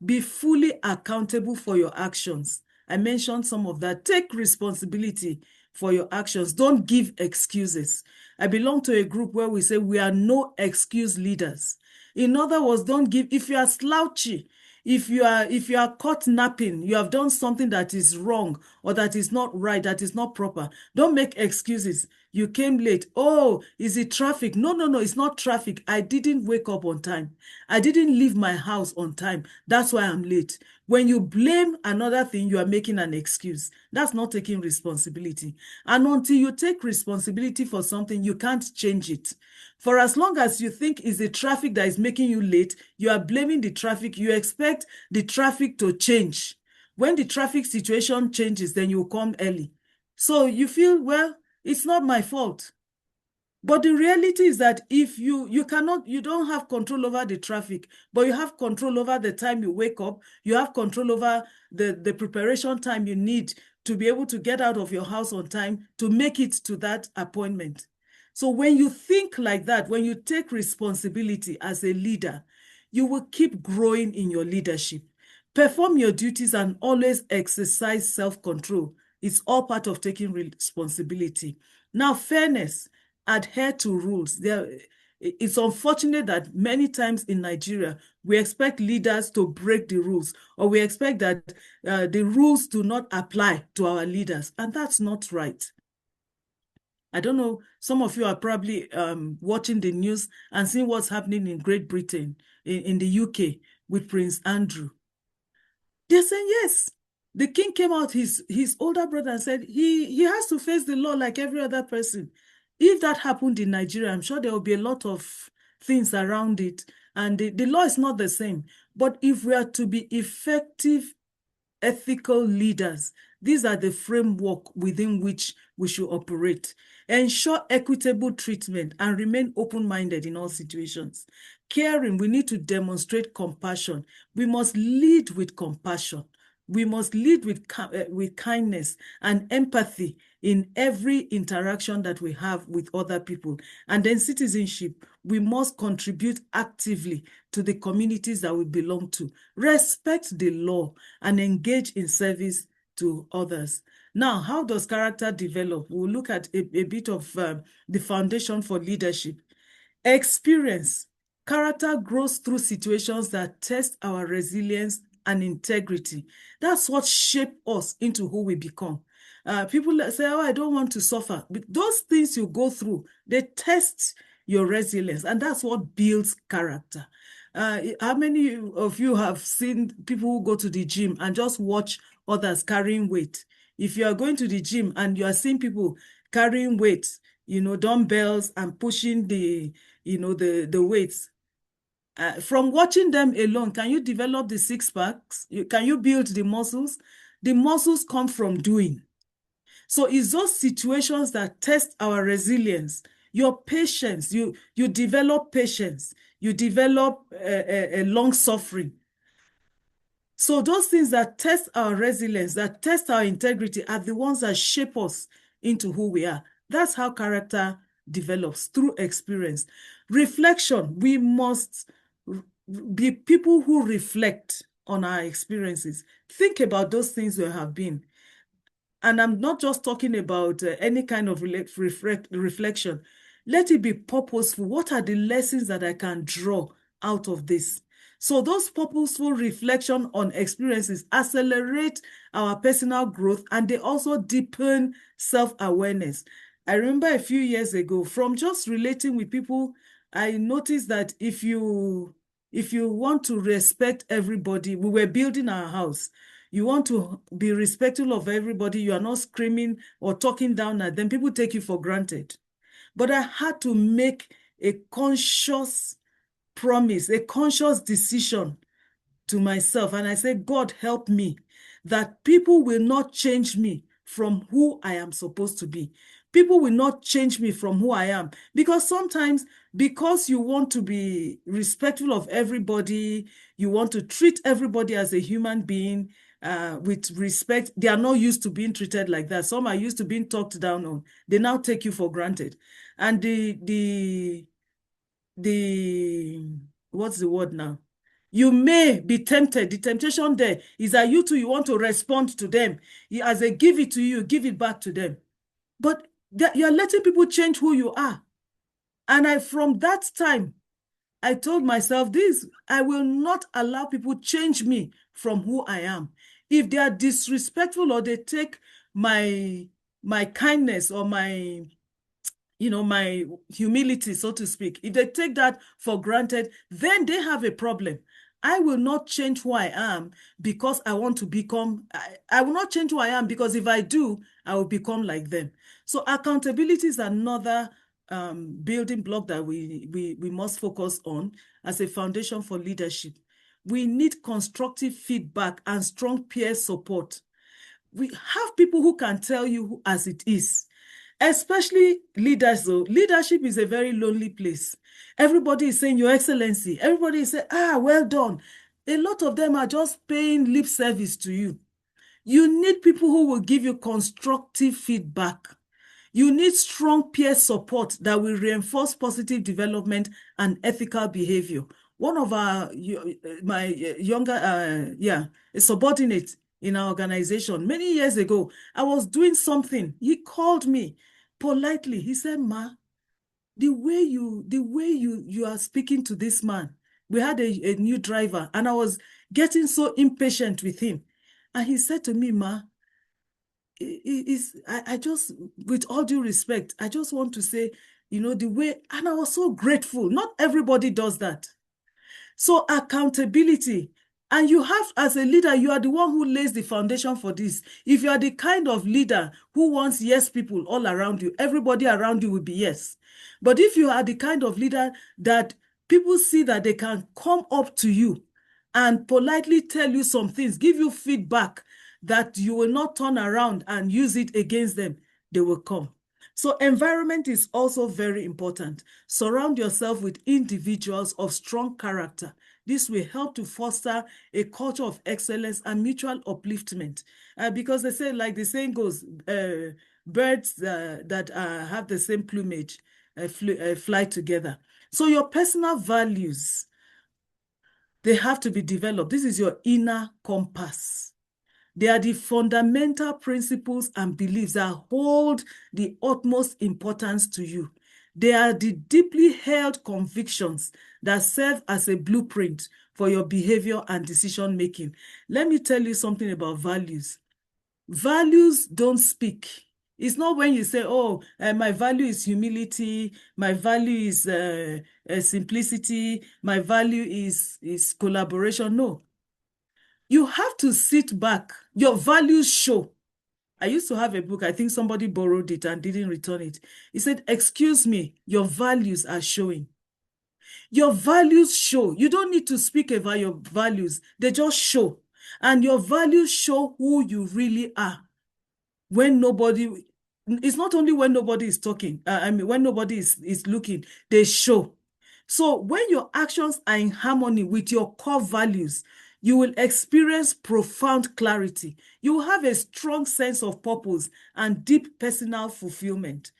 Be fully accountable for your actions. I mentioned some of that. Take responsibility for your actions. Don't give excuses. I belong to a group where we say we are no excuse leaders. In other words, don't give, if you are slouchy, if you are caught napping, you have done something that is wrong or that is not right, that is not proper. Don't make excuses. You came late. Oh, is it traffic? No, it's not traffic. I didn't wake up on time. I didn't leave my house on time. That's why I'm late. When you blame another thing, you are making an excuse. That's not taking responsibility. And until you take responsibility for something, you can't change it. For as long as you think it's the traffic that is making you late, you are blaming the traffic. You expect the traffic to change. When the traffic situation changes, then you come early. So you feel, well, it's not my fault. But the reality is that if you don't have control over the traffic, but you have control over the time you wake up, you have control over the preparation time you need to be able to get out of your house on time to make it to that appointment. So when you think like that, when you take responsibility as a leader, you will keep growing in your leadership. Perform your duties and always exercise self-control. It's all part of taking responsibility. Now, fairness, adhere to rules. It's unfortunate that many times in Nigeria, we expect leaders to break the rules, or we expect that the rules do not apply to our leaders, and that's not right. I don't know, some of you are probably watching the news and seeing what's happening in Great Britain, in the UK, with Prince Andrew. They're saying, yes, the king came out, his older brother, and said he has to face the law like every other person. If that happened in Nigeria, I'm sure there will be a lot of things around it. And the law is not the same. But if we are to be effective, ethical leaders, these are the framework within which we should operate. Ensure equitable treatment and remain open-minded in all situations. Caring, we need to demonstrate compassion. We must lead with compassion. We must lead with kindness and empathy in every interaction that we have with other people. And then citizenship, we must contribute actively to the communities that we belong to. Respect the law and engage in service to others. Now, how does character develop? We'll look at a bit of the foundation for leadership. Experience. Character grows through situations that test our resilience and integrity. That's what shapes us into who we become. People say, oh, I don't want to suffer. But those things you go through, they test your resilience, and that's what builds character. How many of you have seen people who go to the gym and just watch others carrying weight? If you are going to the gym and you are seeing people carrying weights, dumbbells and pushing the weights, from watching them alone, can you develop the six packs? Can you build the muscles? The muscles come from doing. So it's those situations that test our resilience, your patience. You develop patience. You develop a long suffering. So those things that test our resilience, that test our integrity, are the ones that shape us into who we are. That's how character develops, through experience. Reflection, we must be people who reflect on our experiences. Think about those things we have been. And I'm not just talking about any kind of reflection. Let it be purposeful. What are the lessons that I can draw out of this? So those purposeful reflection on experiences accelerate our personal growth, and they also deepen self-awareness. I remember a few years ago, from just relating with people, I noticed that if you want to respect everybody, we were building our house. You want to be respectful of everybody. You are not screaming or talking down at them. People take you for granted. But I had to make a conscious promise, a conscious decision to myself. And I said, God, help me, that people will not change me from who I am supposed to be. People will not change me from who I am. Because sometimes, because you want to be respectful of everybody, you want to treat everybody as a human being with respect, they are not used to being treated like that. Some are used to being talked down on. They now take you for granted. And the what's the word now? You may be tempted. The temptation there is that you too, you want to respond to them. As they give it to you, give it back to them. But you're letting people change who you are. And from that time, I told myself this: I will not allow people change me from who I am. If they are disrespectful, or they take my kindness or my humility, so to speak, if they take that for granted, then they have a problem. I will not change who I am because I want to become, I will not change who I am, because if I do, I will become like them. So accountability is another building block that we must focus on as a foundation for leadership. We need constructive feedback and strong peer support. We have people who can tell you as it is. Especially leaders, though. Leadership is a very lonely place. Everybody is saying, Your Excellency. Everybody is saying, well done. A lot of them are just paying lip service to you. You need people who will give you constructive feedback. You need strong peer support that will reinforce positive development and ethical behavior. one of my younger, a subordinate in our organization many years ago, I was doing something. He called me politely. He said, "Ma, the way you are speaking to this man," we had a new driver, and I was getting so impatient with him. And he said to me, "Ma, I just, with all due respect, I just want to say, the way," and I was so grateful. Not everybody does that. So accountability, and you have, as a leader, you are the one who lays the foundation for this. If you are the kind of leader who wants yes people all around you, everybody around you will be yes. But if you are the kind of leader that people see that they can come up to you and politely tell you some things, give you feedback that you will not turn around and use it against them, they will come. So environment is also very important. Surround yourself with individuals of strong character. This will help to foster a culture of excellence and mutual upliftment. Because they say, like the saying goes, birds that have the same plumage fly together. So your personal values, they have to be developed. This is your inner compass. They are the fundamental principles and beliefs that hold the utmost importance to you. They are the deeply held convictions that serve as a blueprint for your behavior and decision making. Let me tell you something about values. Values don't speak. It's not when you say, "Oh, my value is humility, my value is simplicity, my value is collaboration." No. You have to sit back. Your values show. I used to have a book. I think somebody borrowed it and didn't return it. He said, "Excuse me, your values are showing." Your values show. You don't need to speak about your values. They just show. And your values show who you really are. When nobody, it's not only when nobody is talking, when nobody is looking, they show. So when your actions are in harmony with your core values, you will experience profound clarity. You will have a strong sense of purpose and deep personal fulfillment.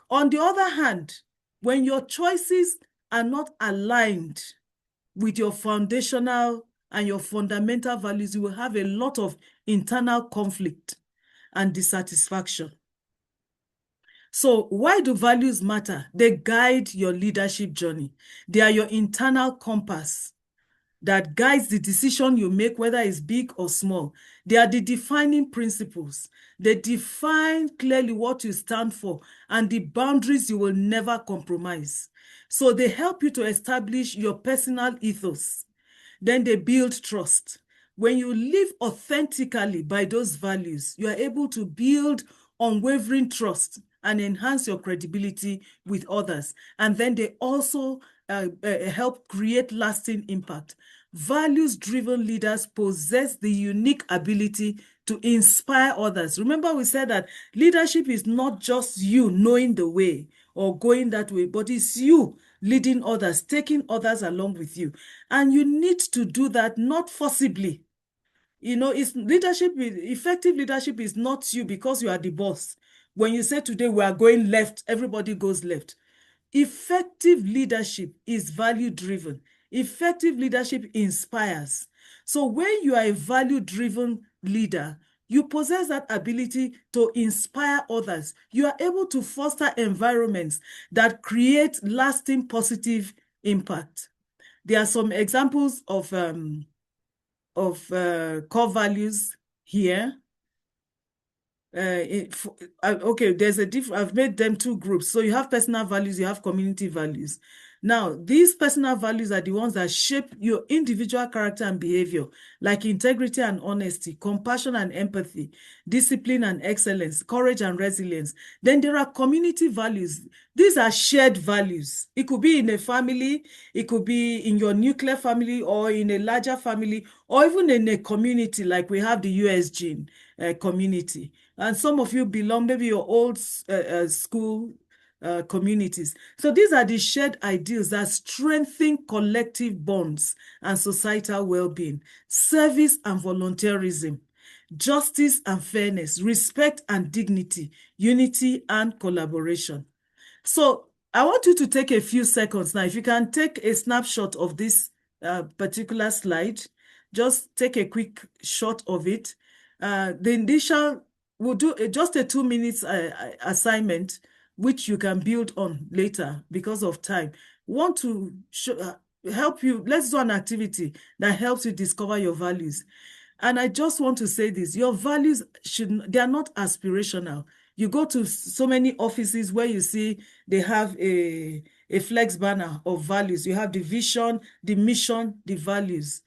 On the other hand, when your choices are not aligned with your foundational and your fundamental values, you will have a lot of internal conflict and dissatisfaction. So why do values matter? They guide your leadership journey. They are your internal compass that guides the decision you make, whether it's big or small. They are the defining principles. They define clearly what you stand for and the boundaries you will never compromise. So they help you to establish your personal ethos. Then they build trust. When you live authentically by those values, you are able to build unwavering trust and enhance your credibility with others. And then they also help create lasting impact. Values-driven leaders possess the unique ability to inspire others. Remember, we said that leadership is not just you knowing the way or going that way, but it's you leading others, taking others along with you. And you need to do that not forcibly. It's leadership. Effective leadership is not you because you are the boss. When you say today we are going left, everybody goes left. Effective leadership is value-driven. Effective leadership inspires. So when you are a value-driven leader, you possess that ability to inspire others. You are able to foster environments that create lasting positive impact. There are some examples of core values here. Okay, there's a different. I've made them two groups. So you have personal values, you have community values. Now, these personal values are the ones that shape your individual character and behavior, like integrity and honesty, compassion and empathy, discipline and excellence, courage and resilience. Then there are community values. These are shared values. It could be in a family, it could be in your nuclear family or in a larger family, or even in a community like we have the USG community. And some of you belong, maybe your old school communities. So these are the shared ideals that strengthen collective bonds and societal well-being, service and volunteerism, justice and fairness, respect and dignity, unity and collaboration. So I want you to take a few seconds now. If you can take a snapshot of this particular slide. Just take a quick shot of it. The initial, we'll do just a 2 minutes assignment, which you can build on later because of time. Want to help you, let's do an activity that helps you discover your values. And I just want to say this, your values they are not aspirational. You go to so many offices where you see they have a flex banner of values. You have the vision, the mission, the values.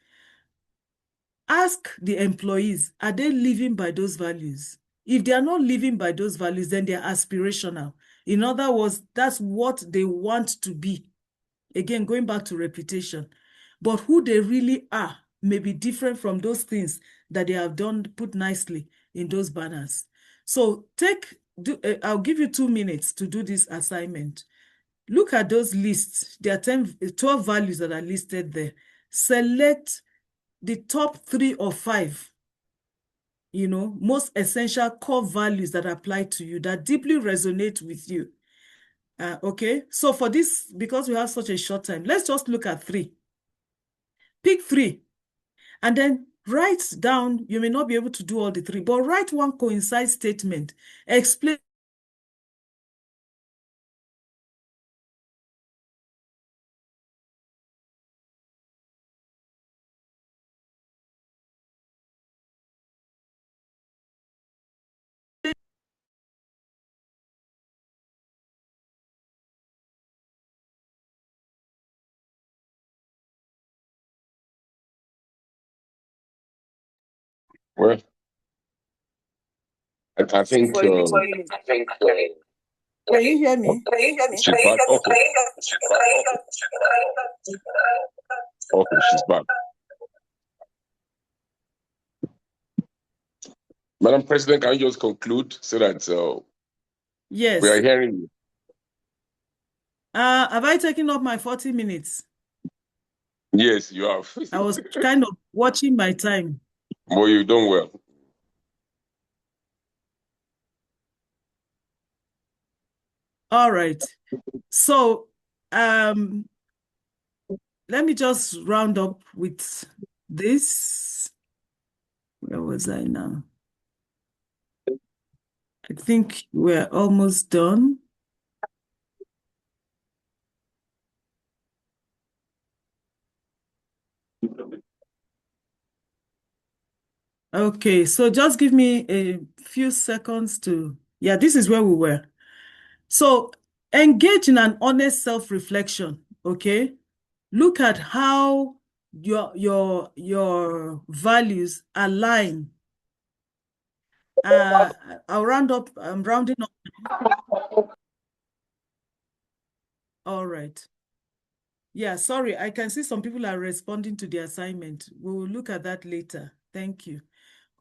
Ask the employees, are they living by those values? If they are not living by those values, then they are aspirational. In other words, that's what they want to be. Again, going back to reputation. But who they really are may be different from those things that they have done, put nicely in those banners. So I'll give you 2 minutes to do this assignment. Look at those lists. There are 12 values that are listed there. Select the top 3 or 5, most essential core values that apply to you, that deeply resonate with you. Okay, so for this, because we have such a short time, let's just look at 3. Pick 3, and then write down, you may not be able to do all the 3, but write one coincide statement. Explain Well, I think. Can you hear me? She's back. Okay. Okay, she's back. Madam President, can you just conclude so that yes, we are hearing you? Have I taken up my 40 minutes? Yes, you have. I was kind of watching my time. Well, you've done well. All right. So let me just round up with this. Where was I now? I think we're almost done. Okay, so just give me a few seconds to, yeah, this is where we were. So engage in an honest self-reflection, okay? Look at how your values align. I'll round up, I'm rounding up. All right. Yeah, sorry, I can see some people are responding to the assignment. We will look at that later. Thank you.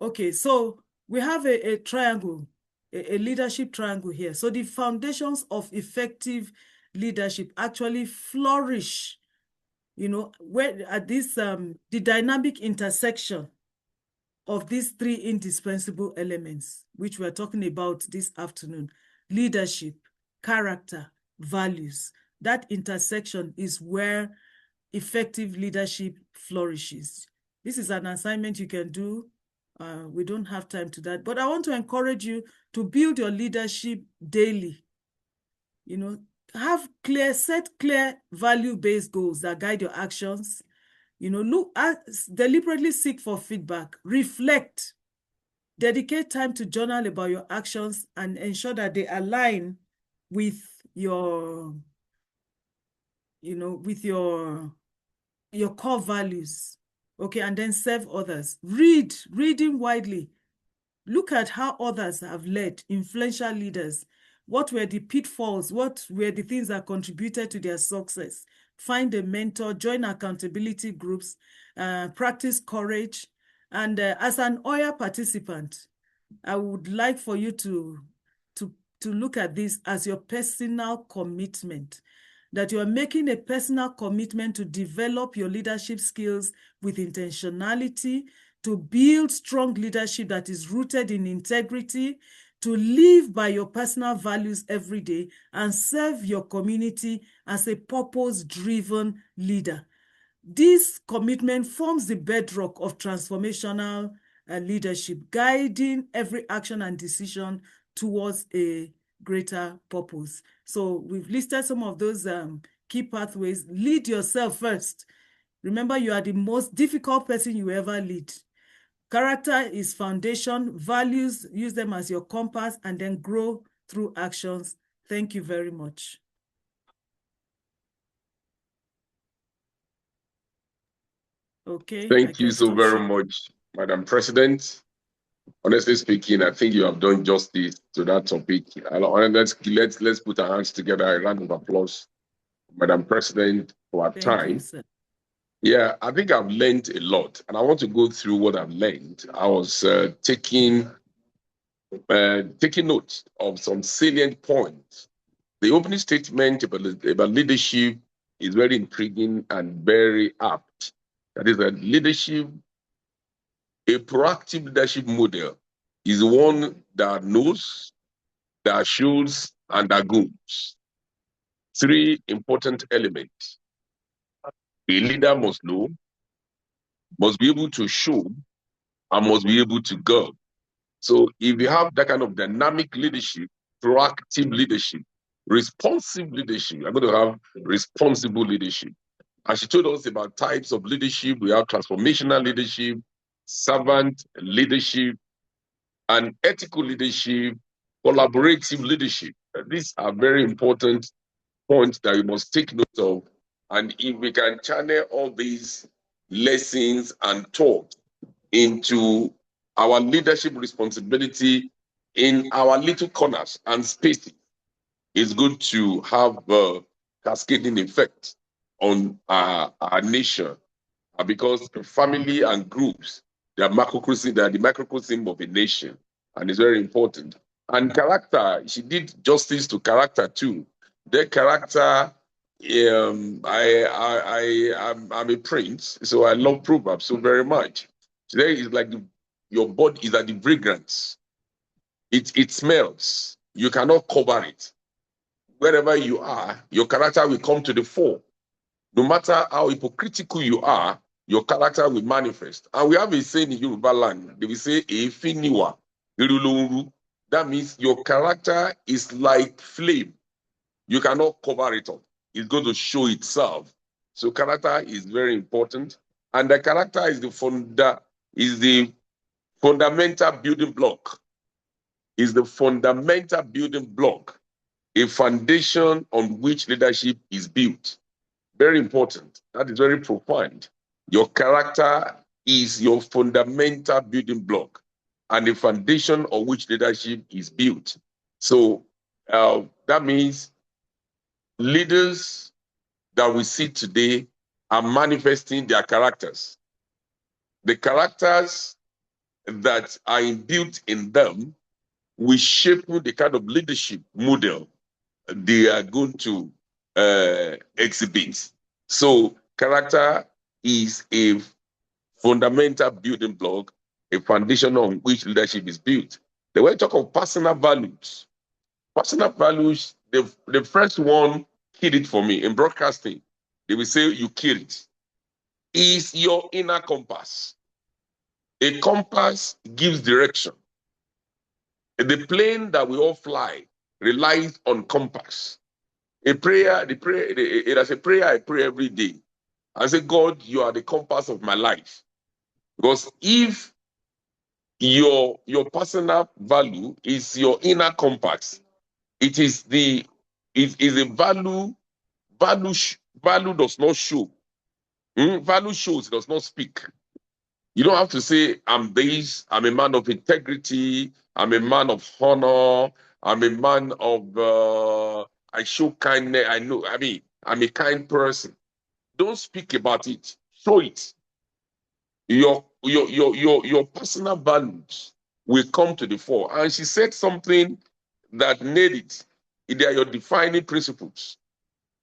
Okay, so we have a triangle, a leadership triangle here. So the foundations of effective leadership actually flourish, where at this the dynamic intersection of these 3 indispensable elements, which we're talking about this afternoon: leadership, character, values. That intersection is where effective leadership flourishes. This is an assignment you can do. We don't have time to that, but I want to encourage you to build your leadership daily. Set clear value-based goals that guide your actions. Deliberately seek for feedback, reflect, dedicate time to journal about your actions, and ensure that they align with your, with your core values. Okay, and then serve others. Reading widely. Look at how others have led, influential leaders. What were the pitfalls? What were the things that contributed to their success? Find a mentor, join accountability groups, practice courage. And as an OYA participant, I would like for you to look at this as your personal commitment, that you are making a personal commitment to develop your leadership skills with intentionality, to build strong leadership that is rooted in integrity, to live by your personal values every day, and serve your community as a purpose-driven leader. This commitment forms the bedrock of transformational leadership, guiding every action and decision towards a greater purpose. So we've listed some of those key pathways. Lead yourself first. Remember, you are the most difficult person you ever lead. Character is foundation. Values, use them as your compass, and then grow through actions. Thank you very much. Okay. Thank you so very much, Madam President. Honestly speaking, I think you have done justice to that topic. Let's put our hands together. A round of applause, Madam President, for our time. Yeah, I think I've learned a lot, and I want to go through what I've learned. I was taking notes of some salient points. The opening statement about leadership is very intriguing and very apt. That is that leadership, a proactive leadership model, is one that knows, that shows, and that goes. Three important elements. A leader must know, must be able to show, and must be able to go. So if you have that kind of dynamic leadership, proactive leadership, responsive leadership, you're going to have responsible leadership. As she told us about types of leadership, we have transformational leadership, servant leadership, and ethical leadership, collaborative leadership. These are very important points that you must take note of. And if we can channel all these lessons and thought into our leadership responsibility in our little corners and spaces, it's good to have a cascading effect on our nation, because family and groups, they are the microcosm of a nation, and it's very important. And character, she did justice to character too. Their character, I'm a prince, so I love Proverbs so very much. Today is like your body is like the fragrance. It smells. You cannot cover it. Wherever you are, your character will come to the fore. No matter how hypocritical you are, your character will manifest. And we have a saying in Yoruba land, they will say, "Efiniwa." That means your character is like flame. You cannot cover it up. It's going to show itself. So character is very important. And the character is the fundamental building block. Is the fundamental building block, a foundation on which leadership is built. Very important. That is very profound. Your character is your fundamental building block and the foundation on which leadership is built. So that means leaders that we see today are manifesting their characters. The characters that are imbued in them will shape the kind of leadership model they are going to exhibit. So character is a fundamental building block, a foundation on which leadership is built. The way we talk of personal values, the first one hit it for me in broadcasting. They will say you kill it. Is your inner compass. A compass gives direction. The plane that we all fly relies on compass. It is a prayer I pray every day. I say, God, you are the compass of my life. Because if your personal value is your inner compass, it is a value does not show. Value shows, it does not speak. You don't have to say, I'm this, I'm a man of integrity, I'm a man of honor, I'm a man of, I show kindness, I'm a kind person. Don't speak about it, show it. Your personal values will come to the fore. And she said something that nailed it. They are your defining principles.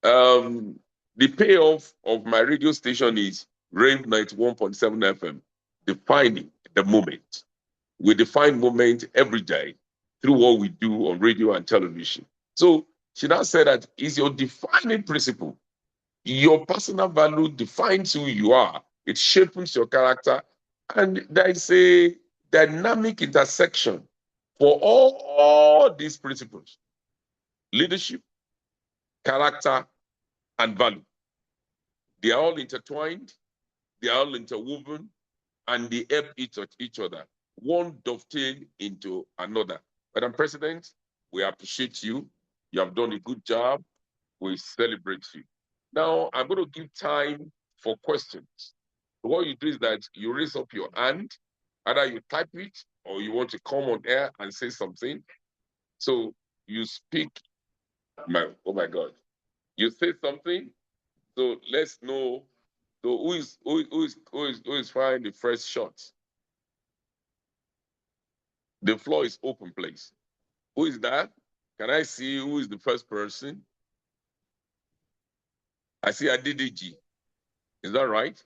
The payoff of my radio station is Rave 91.7 FM, defining the moment. We define moment every day through what we do on radio and television. So she now said that is your defining principle. Your personal value defines who you are. It shapes your character. And there is a dynamic intersection for all these principles: leadership, character, and value. They are all intertwined, they are all interwoven, and they help each other. One dovetail into another. Madam President, we appreciate you. You have done a good job. We celebrate you. Now, I'm going to give time for questions. What you do is that you raise up your hand, either you type it or you want to come on air and say something. So you speak. Oh my God. You say something. So let's know. So who is firing the first shot? The floor is open, please. Who is that? Can I see who is the first person? I see Adidiji. Is that right?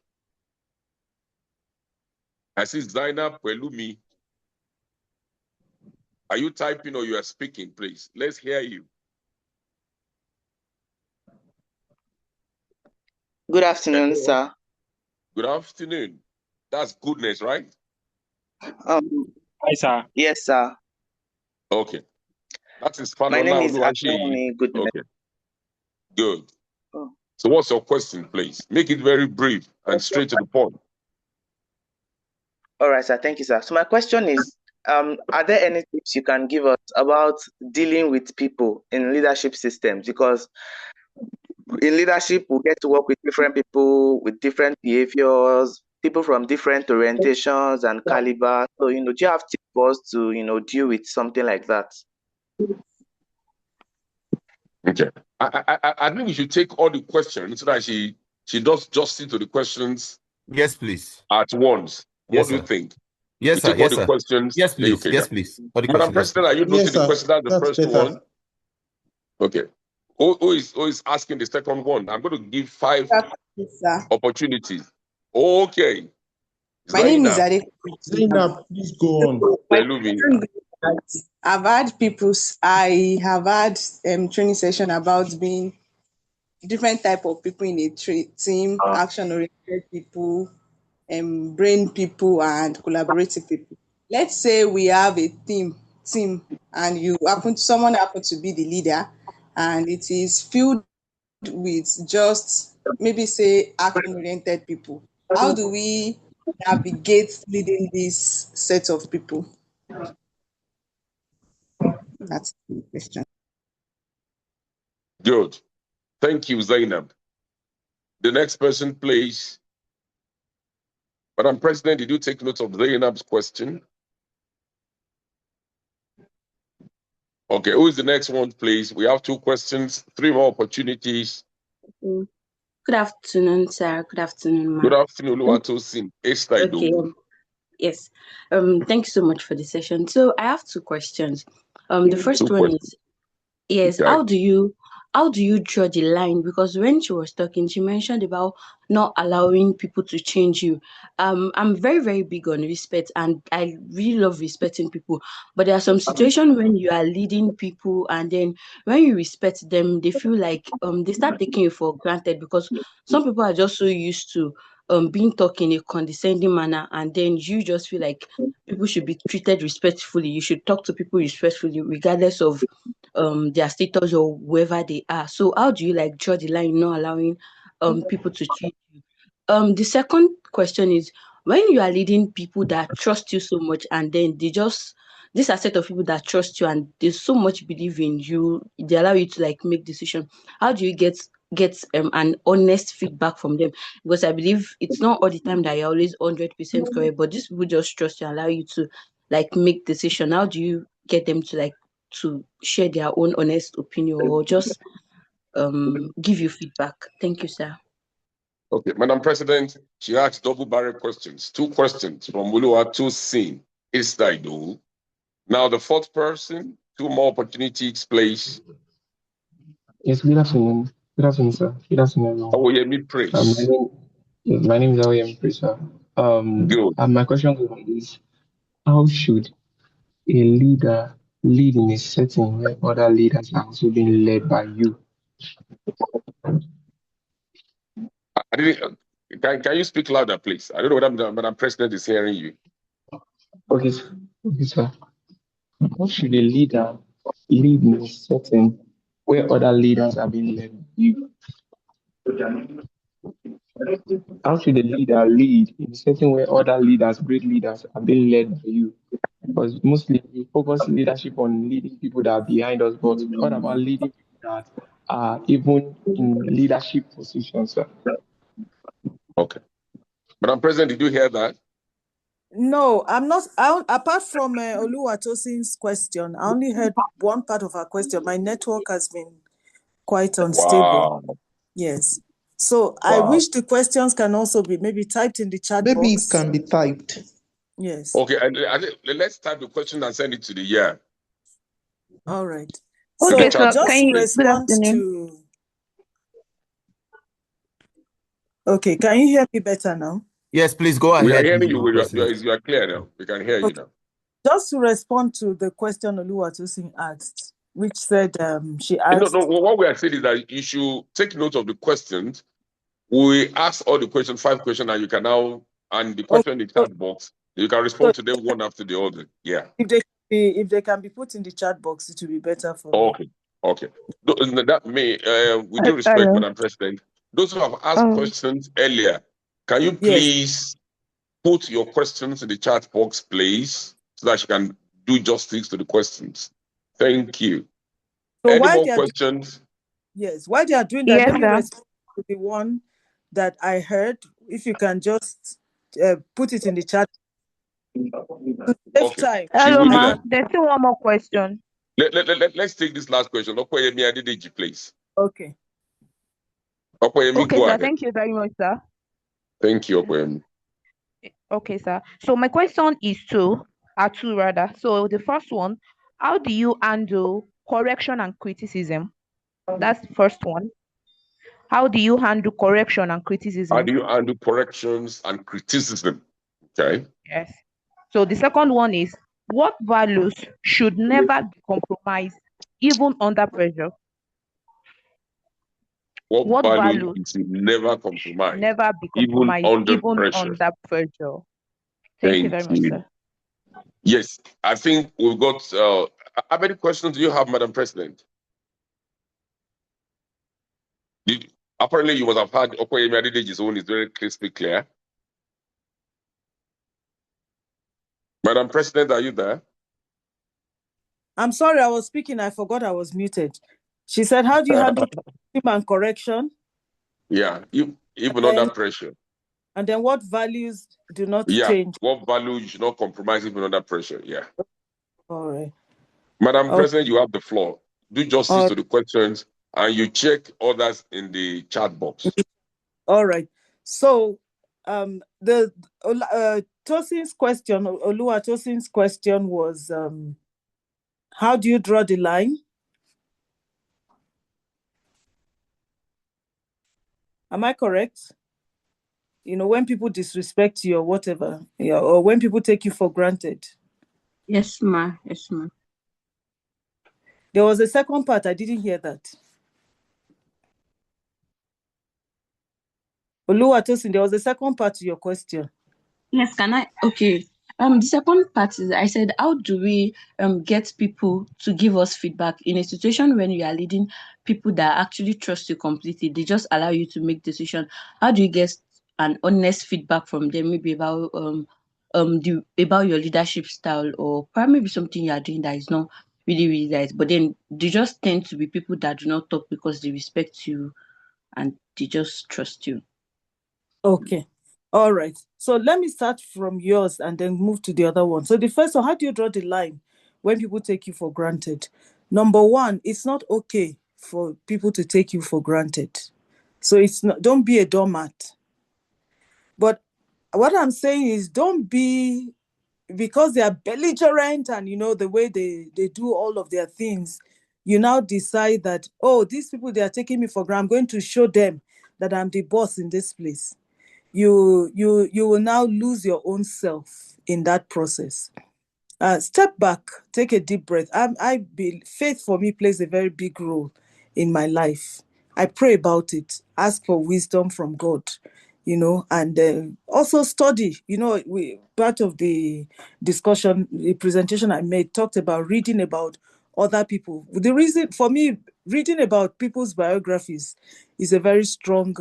I see Zainab Pelumi. Are you typing or you are speaking, please? Let's hear you. Good afternoon, sir. Good afternoon. That's goodness, right? Hi, sir. Yes, sir. Okay. That is My name is Fanola. Goodness. Okay. Good. Oh. So what's your question, please? Make it very brief and straight to the point. All right, sir. Thank you, sir. So my question is, are there any tips you can give us about dealing with people in leadership systems? Because in leadership, we get to work with different people with different behaviors, people from different orientations and caliber. So, do you have tips for us to, deal with something like that? Okay. I think we should take all the questions so that she does justice to the questions. Yes, please. At once. Yes, what do you think? Yes, sir. Yes, sir. Questions. Yes, please. Okay, yes, please. Madam President, are you noting the question? That's the first better. one. Okay. Who is asking the second one? I'm going to give 5 opportunities. Okay. My name is Ade. Zainab, please go on. I have had training session about being different type of people in a team, action-oriented people, brain people, and collaborative people. Let's say we have a team, and someone happens to be the leader, and it is filled with just maybe say action-oriented people. How do we navigate leading this set of people? That's the question. Good. Thank you, Zainab. The next person, please. Madam President, did you take note of Zainab's question? Okay, who is the next one, please? We have 2 questions, 3 more opportunities. Good afternoon, sir. Good afternoon, ma'am. Good afternoon, Oluwatosin. Okay. Yes. Thank you so much for the session. So I have 2 questions. The first one is, yes, Okay. how do you draw the line? Because when she was talking, she mentioned about not allowing people to change you. I'm very, very big on respect, and I really love respecting people. But there are some situations when you are leading people, and then when you respect them, they feel like they start taking you for granted, because some people are just so used to being taught in a condescending manner, and then you just feel like people should be treated respectfully. You should talk to people respectfully, regardless of their status or whoever they are. So how do you draw the line, not allowing people to cheat you? The second question is, when you are leading people that trust you so much, and then this are a set of people that trust you and they so much believe in you, they allow you to make decisions. How do you get an honest feedback from them? Because I believe it's not all the time that you're always 100% correct, but these people just trust you and allow you to make decision. How do you get them to to share their own honest opinion, or just give you feedback? Thank you, sir. Okay, Madam President, she asked double-barrel questions. 2 questions from Oluwatosin Estaido. Now the 4th person, 2 more opportunities, please. Yes, good afternoon. Good afternoon, sir. Good afternoon, everyone. Awoyemi Praise. My name is Awoyemi Praise, sir. Good. My question is, how should a leader lead in a setting where other leaders are also being led by you? I didn't. Can you speak louder, please? I don't know whether Madam President is hearing you. Okay, sir. How should a leader lead in a setting where other leaders are being led by you? How should a leader lead in a setting where other leaders, great leaders, are being led by you? Because mostly we focus leadership on leading people that are behind us, but what about leading people that are even in leadership positions, sir? Okay. Madam President, did you hear that? No, I'm not. Apart from Oluwatosin's question, I only heard one part of her question. My network has been quite unstable. Wow. Yes. So I wish the questions can also be maybe typed in the chat Maybe box. it can be typed. Yes. Okay, and let's type the question and send it to the year. All right. Okay, So sir. just Can you, good respond afternoon. to. Okay, can you hear me better now? Yes, please go We are ahead. hearing you. Madam President. You are clear now. We can hear you now. Just to respond to the question Oluwatosin asked, which said she No, asked. what we are saying is that you should take note of the questions. We ask all the questions, 5 questions, and you can now, and the question in the chat box, you can respond to them one after the other. Yeah. If they can be put in the chat box, it will be better for me. Okay. That may, with due respect, Hello. Madam President, those who have asked questions earlier, can you please put your questions in the chat box, please, so that you can do justice to the questions? Thank you. So Any while more they are questions? Yes, while they are doing that, Yes, let me sir. respond to the one that I heard. If you can just put it in the chat. To save time. Hello, We will do ma. that. There's still one more question. Let's take this last question. Okoyemi Adedeji, please. Okay. Okoyemi, Okay, go sir. ahead. Thank you very much, sir. Thank you, Okoyemi. Okay, sir. So my question is two rather. So the first one, how do you handle correction and criticism? That's the first one. How do you handle correction and criticism? How do you handle corrections and criticism? Okay. Yes. So the second one is, what values should never be compromised, even under pressure? What values values you should never compromise, never be even compromised, under even pressure? under pressure? Thank you very much, sir. Yes, I think we've got. How many questions do you have, Madam President? Apparently, you must have had Okoyemi Adedeji's own is very crispy clear. Madam President, are you there? I'm sorry, I was speaking. I forgot I was muted. She said, how do you handle criticism and correction? Yeah, even under pressure. And then what values do not Yeah, change? what value you should not compromise even under pressure. Yeah. All right. Madam President, you have the floor. Do justice to the questions and you check others in the chat box. All right. So the Tosin's question, Oluwatosin's question was, how do you draw the line? Am I correct? You know, when people disrespect you or whatever, yeah, or when people take you for granted. Yes, ma. Yes, ma. There was a second part. I didn't hear that. Oluwatosin, there was a second part to your question. Yes, can I? Okay. The second part is I said, how do we get people to give us feedback in a situation when you are leading people that actually trust you completely? They just allow you to make decisions. How do you get an honest feedback from them, maybe about about your leadership style, or probably maybe something you are doing that is not really nice? But then they just tend to be people that do not talk because they respect you and they just trust you. Okay. All right. So let me start from yours and then move to the other one. So the first one, how do you draw the line when people take you for granted? Number one, it's not okay for people to take you for granted. So it's not, don't be a doormat. But what I'm saying is don't be, because they are belligerent and you know the way they do all of their things, you now decide that, oh, these people, they are taking me for granted. I'm going to show them that I'm the boss in this place. You will now lose your own self in that process. Step back, take a deep breath. Faith for me plays a very big role in my life. I pray about it, ask for wisdom from God, and also study. Part of the discussion, the presentation I made talked about reading about other people. The reason for me, reading about people's biographies is a very strong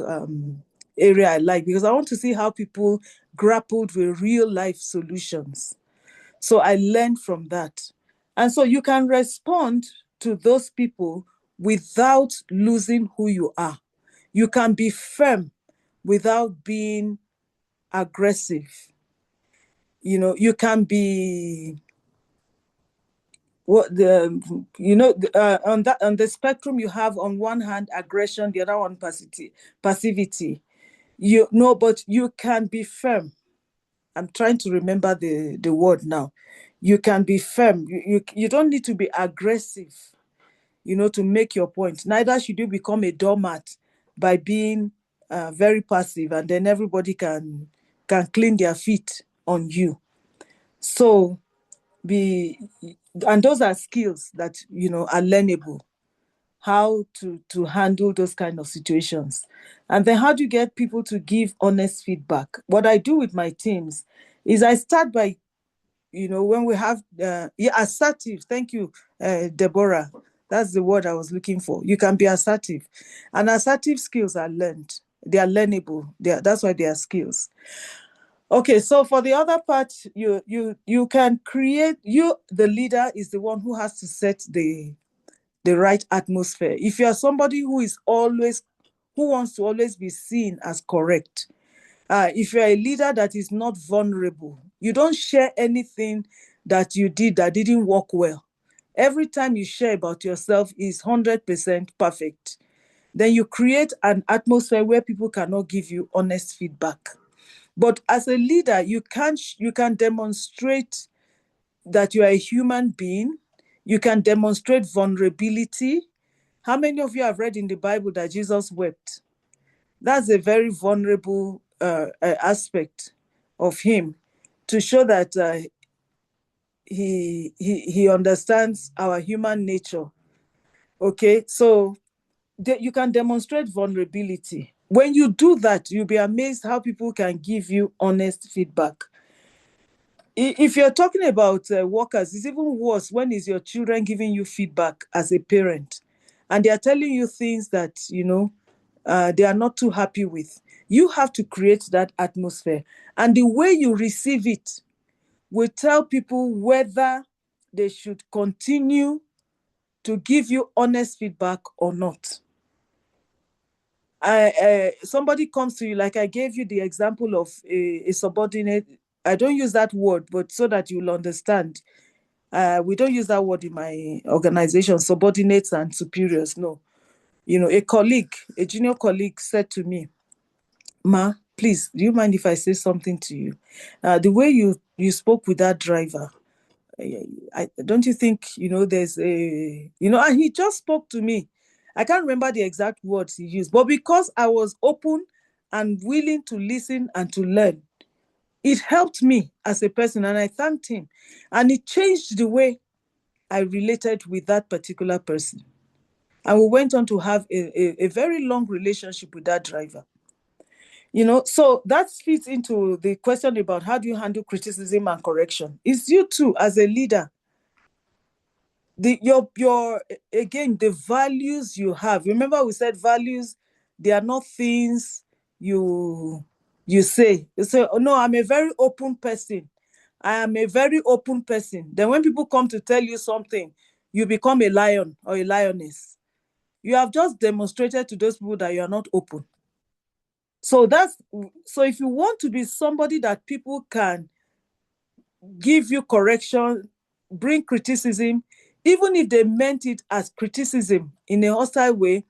area I like, because I want to see how people grappled with real life solutions. So I learned from that. And so you can respond to those people without losing who you are. You can be firm without being aggressive. You can be on the spectrum. You have on one hand aggression, the other one passivity. But you can be firm. I'm trying to remember the word now. You can be firm. You don't need to be aggressive, to make your point. Neither should you become a doormat by being very passive, and then everybody can clean their feet on you. So and those are skills that are learnable, how to handle those kind of situations. And then how do you get people to give honest feedback? What I do with my teams is I start by, when we have, assertive. Thank you, Deborah. That's the word I was looking for. You can be assertive. And assertive skills are learned. They are learnable. That's why they are skills. Okay, so for the other part, you can create, the leader is the one who has to set the right atmosphere. If you are somebody who wants to always be seen as correct, if you're a leader that is not vulnerable, you don't share anything that you did that didn't work well. Every time you share about yourself is 100% perfect. Then you create an atmosphere where people cannot give you honest feedback. But as a leader, you can demonstrate that you are a human being. You can demonstrate vulnerability. How many of you have read in the Bible that Jesus wept? That's a very vulnerable aspect of him, to show that he understands our human nature. Okay, so you can demonstrate vulnerability. When you do that, you'll be amazed how people can give you honest feedback. If you're talking about workers, it's even worse when it's your children giving you feedback as a parent, and they are telling you things that they are not too happy with. You have to create that atmosphere, and the way you receive it will tell people whether they should continue to give you honest feedback or not. Somebody comes to you, like I gave you the example of a subordinate. I don't use that word, but so that you'll understand. We don't use that word in my organization, subordinates and superiors, no. A junior colleague said to me, "Ma, please, do you mind if I say something to you? The way you spoke with that driver, don't you think, there's and he just spoke to me. I can't remember the exact words he used, but because I was open and willing to listen and to learn, it helped me as a person, and I thanked him. And it changed the way I related with that particular person. And we went on to have a very long relationship with that driver. So that fits into the question about how do you handle criticism and correction. It's you too, as a leader. Again, the values you have. Remember we said values, they are not things you say. You say, "Oh no, I'm a very open person. I am a very open person." Then when people come to tell you something, you become a lion or a lioness. You have just demonstrated to those people that you are not open. So if you want to be somebody that people can give you correction, bring criticism, even if they meant it as criticism in a hostile way,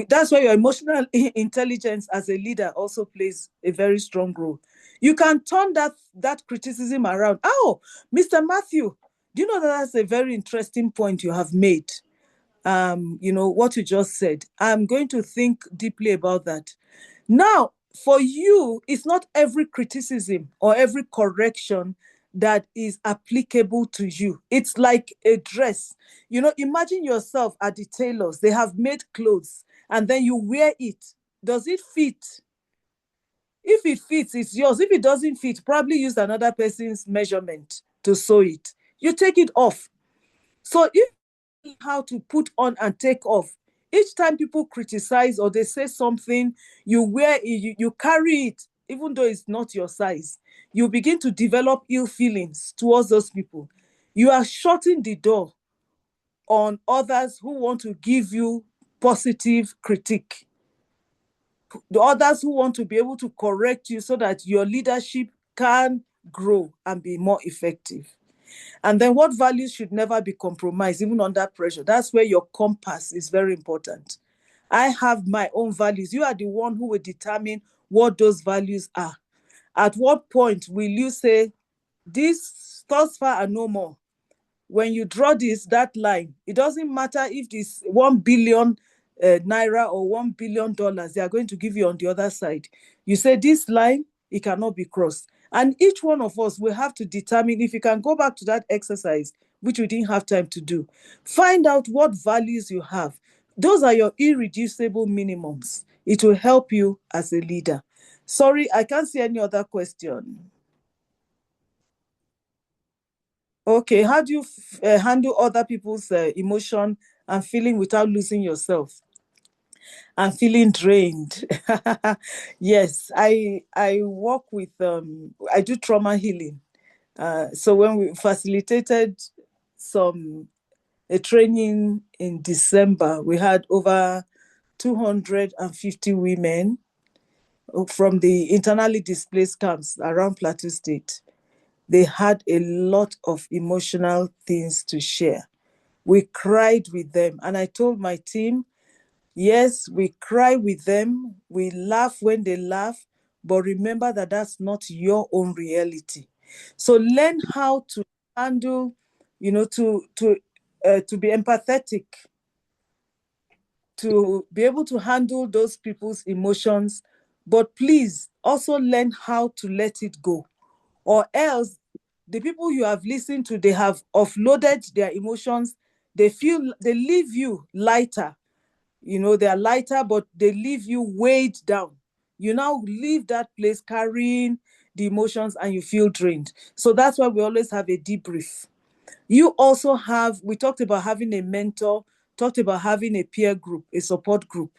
that's why your emotional intelligence as a leader also plays a very strong role. You can turn that criticism around. "Oh, Mr. Matthew, do you know that that's a very interesting point you have made? What you just said. I'm going to think deeply about that." Now, for you, it's not every criticism or every correction that is applicable to you. It's like a dress. You know, imagine yourself at the tailors. They have made clothes and then you wear it. Does it fit? If it fits, it's yours. If it doesn't fit, probably use another person's measurement to sew it. You take it off. So if you know how to put on and take off, each time people criticize or they say something, you wear it, you carry it, even though it's not your size. You begin to develop ill feelings towards those people. You are shutting the door on others who want to give you positive critique. The others who want to be able to correct you so that your leadership can grow and be more effective. And then what values should never be compromised, even under pressure? That's where your compass is very important. I have my own values. You are the one who will determine what those values are. At what point will you say, this thus far and no more? When you draw that line, it doesn't matter if this 1 billion naira or $1 billion they are going to give you on the other side. You say this line, it cannot be crossed. And each one of us will have to determine, if you can go back to that exercise, which we didn't have time to do, find out what values you have. Those are your irreducible minimums. It will help you as a leader. Sorry, I can't see any other question. Okay, how do you handle other people's emotion and feeling without losing yourself and feeling drained? Yes, I work with, I do trauma healing. So when we facilitated a training in December, we had over 250 women from the internally displaced camps around Plateau State. They had a lot of emotional things to share. We cried with them. And I told my team, yes, we cry with them. We laugh when they laugh. But remember that that's not your own reality. So learn how to handle, to be empathetic, to be able to handle those people's emotions. But please also learn how to let it go. Or else the people you have listened to, they have offloaded their emotions. They leave you lighter. They are lighter, but they leave you weighed down. You now leave that place carrying the emotions and you feel drained. So that's why we always have a debrief. You also we talked about having a mentor, talked about having a peer group, a support group.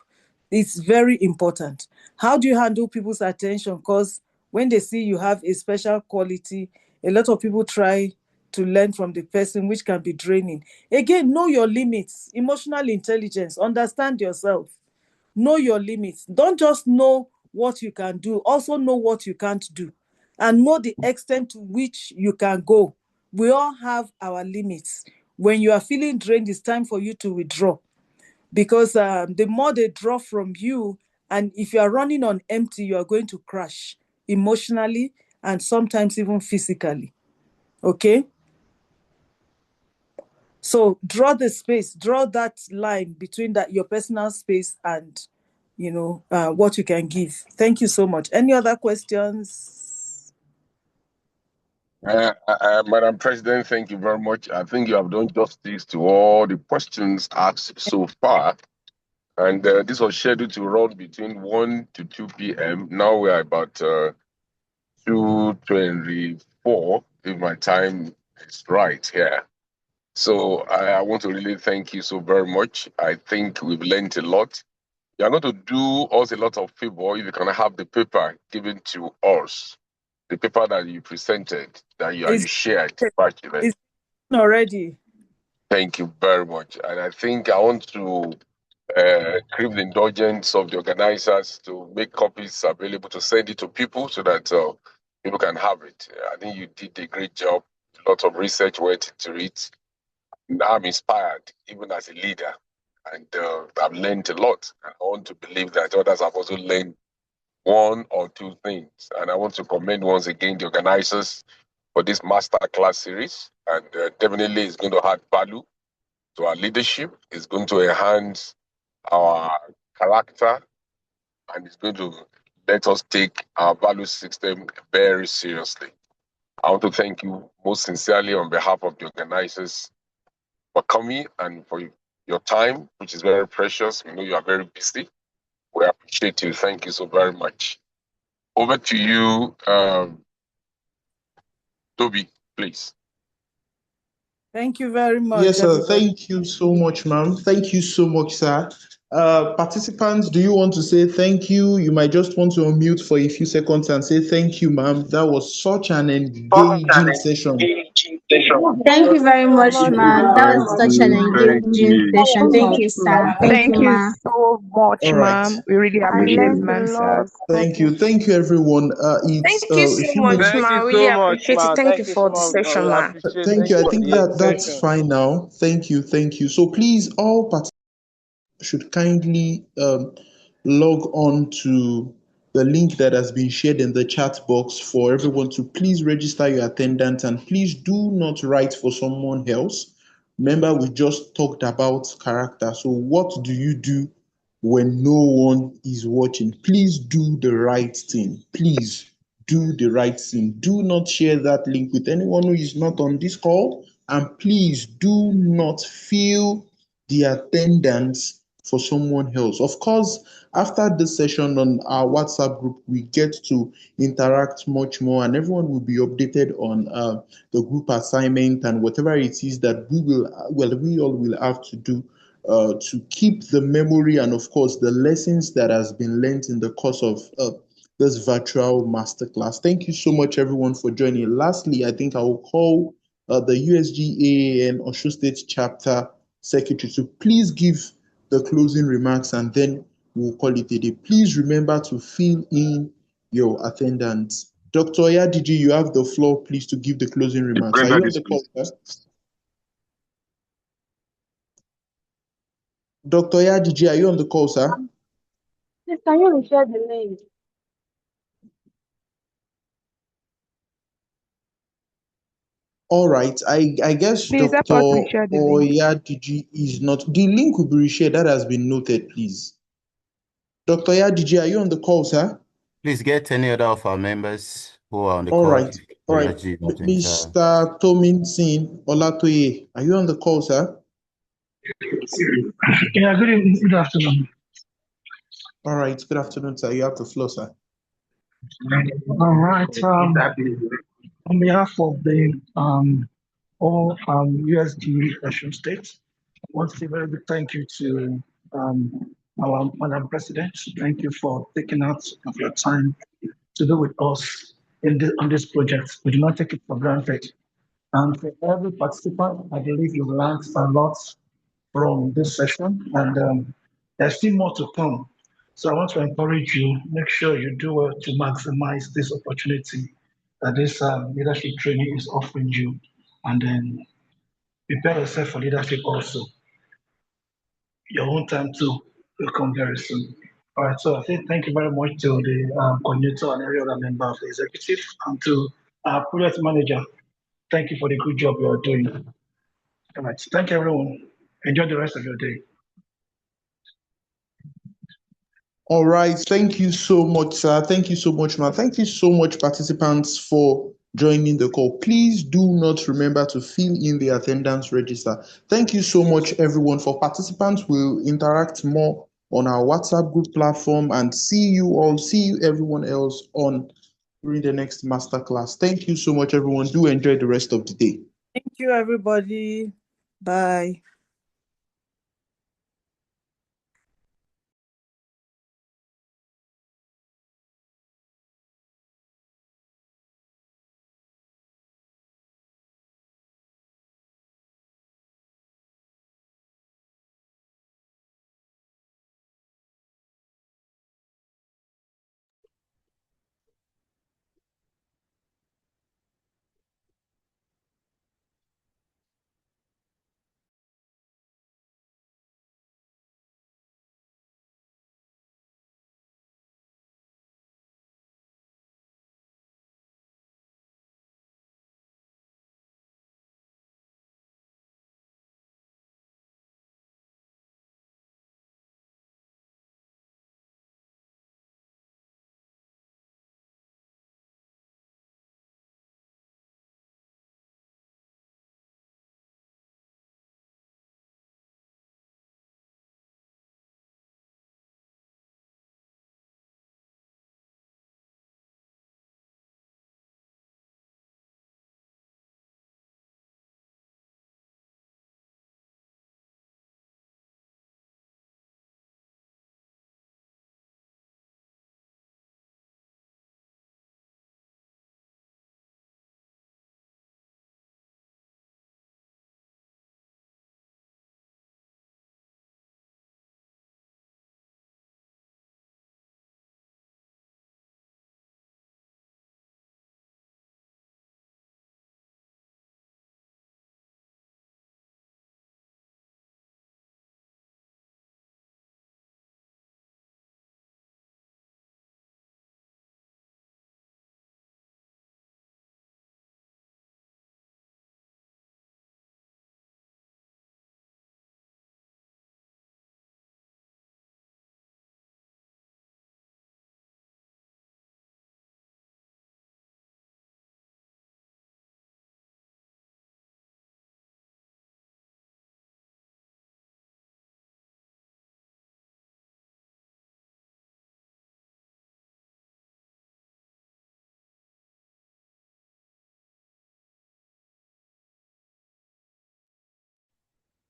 It's very important. How do you handle people's attention? Because when they see you have a special quality, a lot of people try to learn from the person, which can be draining. Again, know your limits. Emotional intelligence, understand yourself. Know your limits. Don't just know what you can do, also know what you can't do, and know the extent to which you can go. We all have our limits. When you are feeling drained, it's time for you to withdraw, because the more they draw from you, and if you are running on empty, you are going to crash emotionally and sometimes even physically. Okay? So draw the space, draw that line between your personal space and what you can give. Thank you so much. Any other questions? Madam President, thank you very much. I think you have done justice to all the questions asked so far. And this was scheduled to run between 1 to 2 p.m. Now we are about 2:24, if my time is right here. So I want to really thank you so very much. I think we've learned a lot. You are going to do us a lot of favor if you can have the paper given to us, the paper that you presented, that you shared. It's already. Thank you very much. And I think I want to crave the indulgence of the organizers to make copies available to send it to people so that people can have it. I think you did a great job. A lot of research went into it. And I'm inspired, even as a leader. And I've learned a lot. And I want to believe that others have also learned one or two things. And I want to commend once again the organizers for this masterclass series. And definitely it's going to add value to our leadership. It's going to enhance our character. And it's going to let us take our value system very seriously. I want to thank you most sincerely on behalf of the organizers for coming and for your time, which is very precious. We know you are very busy. We appreciate you. Thank you so very much. Over to you, Toby, please. Thank you very much, Yes, sir. everybody. Thank you so much, ma'am. Thank you so much, sir. Participants, do you want to say thank you? You might just want to unmute for a few seconds and say thank you, ma'am. That was such an engaging session. Thank you very much, ma. That was such an engaging session. Thank you, sir. Thank you, Thank you ma. so much, All right. ma'am. We really I appreciate learned the a lot. answers. Thank you. Thank you, everyone. It's Thank you a so few much, minutes. ma. Really appreciate it. Thank you for the session, ma. Thank you. I think that's fine now. Thank you. Thank you. So please, all participants should kindly log on to the link that has been shared in the chat box for everyone to please register your attendance, and please do not write for someone else. Remember, we just talked about character. So what do you do when no one is watching? Please do the right thing. Please do the right thing. Do not share that link with anyone who is not on this call, and please do not fill the attendance for someone else. Of course, after this session on our WhatsApp group, we get to interact much more, and everyone will be updated on the group assignment and whatever it is that we all will have to do to keep the memory and, of course, the lessons that has been learned in the course of this virtual masterclass. Thank you so much, everyone, for joining. Lastly, I think I will call the USG and Osho State chapter secretary to please give the closing remarks, and then we'll call it a day. Please remember to fill in your attendance. Dr. Oyadiji, you have the floor, please, to give the closing remarks. Are you on the call, sir? Dr. Oyadiji, are you on the call, sir? Please, can you share the link? All right. I guess Please help Dr. us reshare the link. Oyadiji is not. The link will be reshared. That has been noted, please. Dr. Oyadiji, are you on the call, sir? Please get any other of our members who are on the All call. right. All right. Mr. Tominsin Olatoye, are you on the call, sir? Yeah, good afternoon. All right. Good afternoon, sir. You have the floor, sir. All right. On behalf of the all USG Osun State, I want to say a very big thank you to our Madam President. Thank you for taking out of your time to do with us on this project. We do not take it for granted. And for every participant, I believe you learned a lot from this session, and there's still more to come. So I want to encourage you, make sure you do well to maximize this opportunity that this leadership training is offering you, and then prepare yourself for leadership also. Your own time too will come very soon. All right, so I say thank you very much to the coordinator and every other member of the executive, and to our project manager. Thank you for the good job you are doing. All right, thank you everyone. Enjoy the rest of your day. All right. Thank you so much, sir. Thank you so much, ma'am. Thank you so much, participants, for joining the call. Please do not remember to fill in the attendance register. Thank you so much, everyone. For participants, we'll interact more on our WhatsApp group platform, and see you everyone else during the next masterclass. Thank you so much, everyone. Do enjoy the rest of the day. Thank you, everybody. Bye.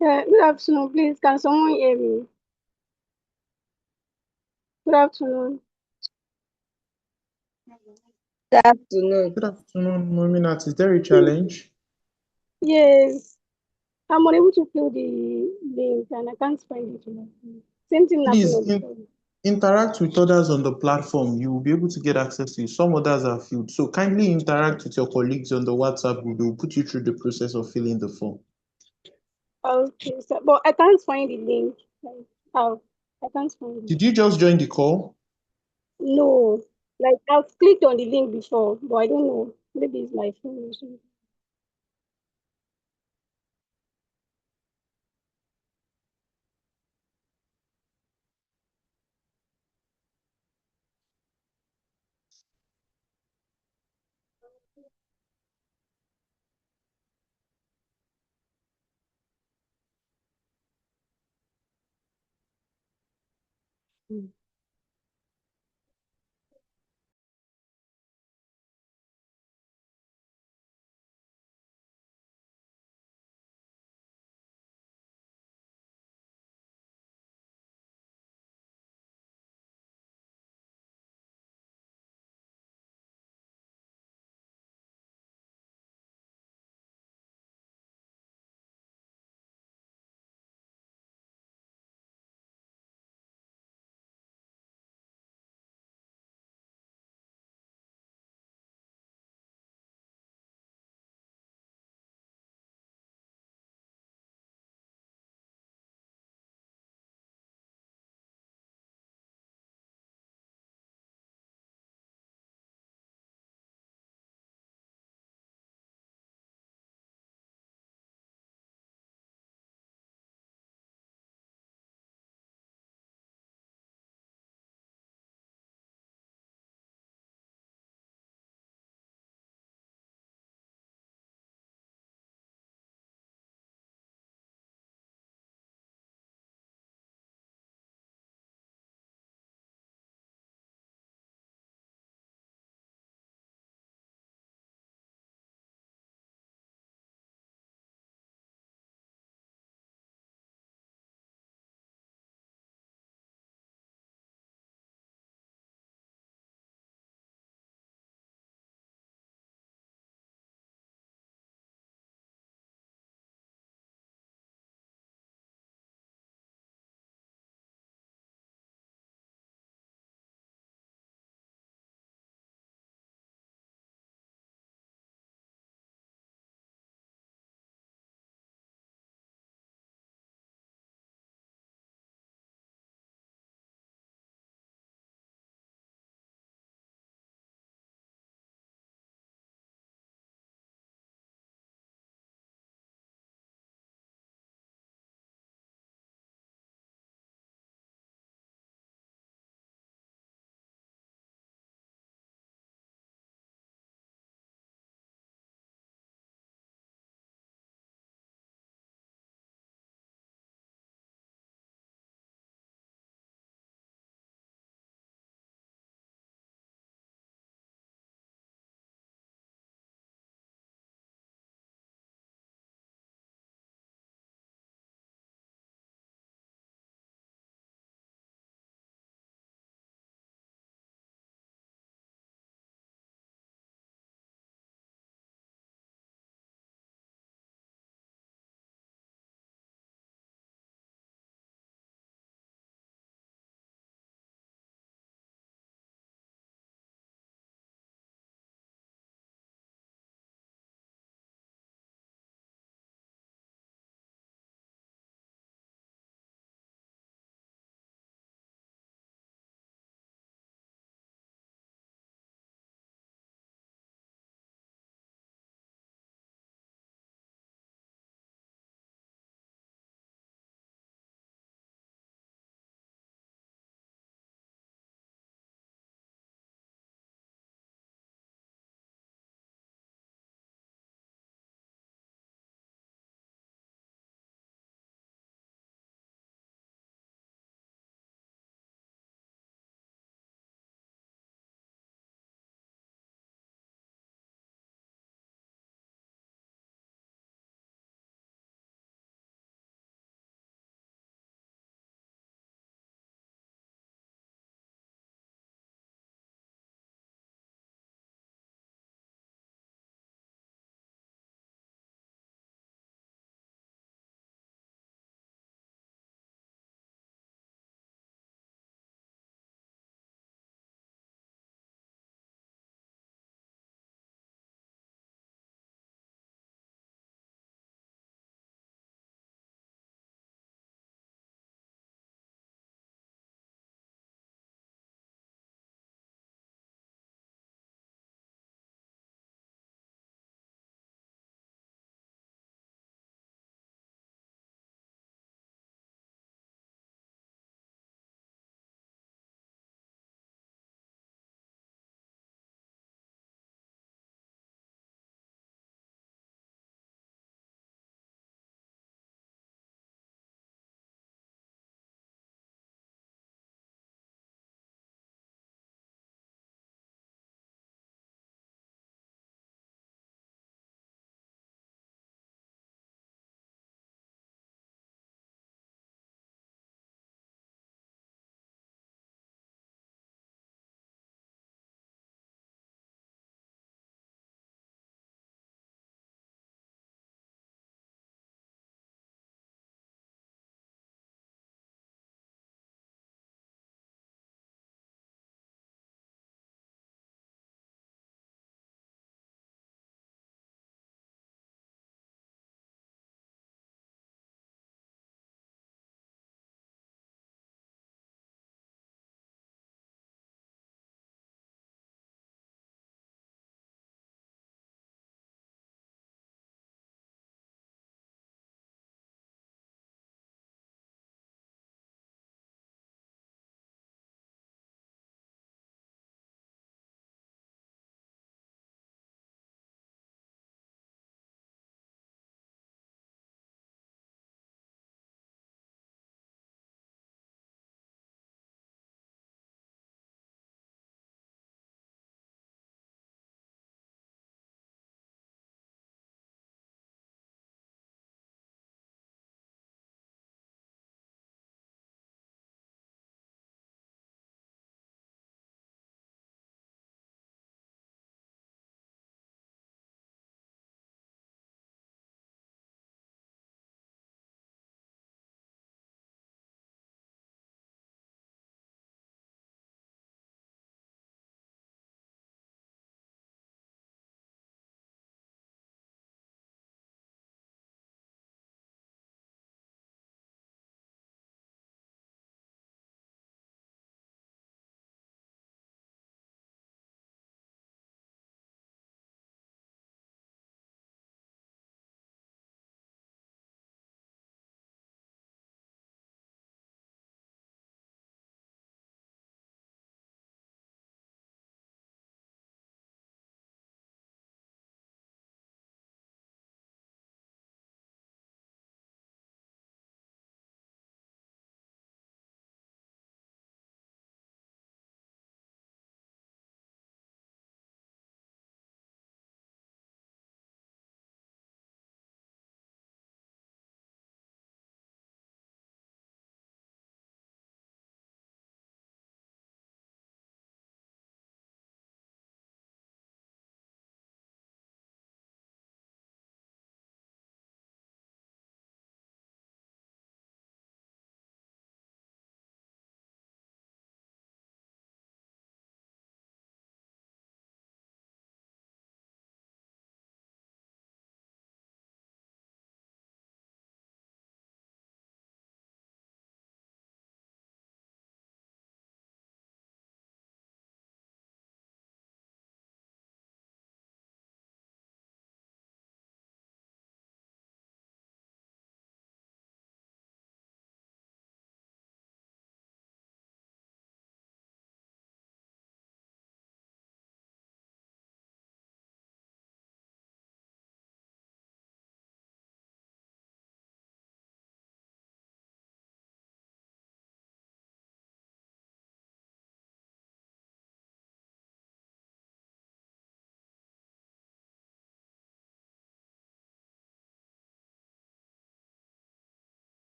Good afternoon, please. Can someone hear me? Good afternoon. Good afternoon. Good afternoon, Mominat. Is there a challenge? Yes, I'm unable to fill the link and I can't find it. Same thing happened Please on the phone. interact with others on the platform. You will be able to get access to it. Some others are filled. So kindly interact with your colleagues on the WhatsApp group. They will put you through the process of filling the form. Okay, so, but I can't find the link. Like, how? I can't find it. Did you just join the call? No, like I've clicked on the link before, but I don't know. Maybe it's my phone or something.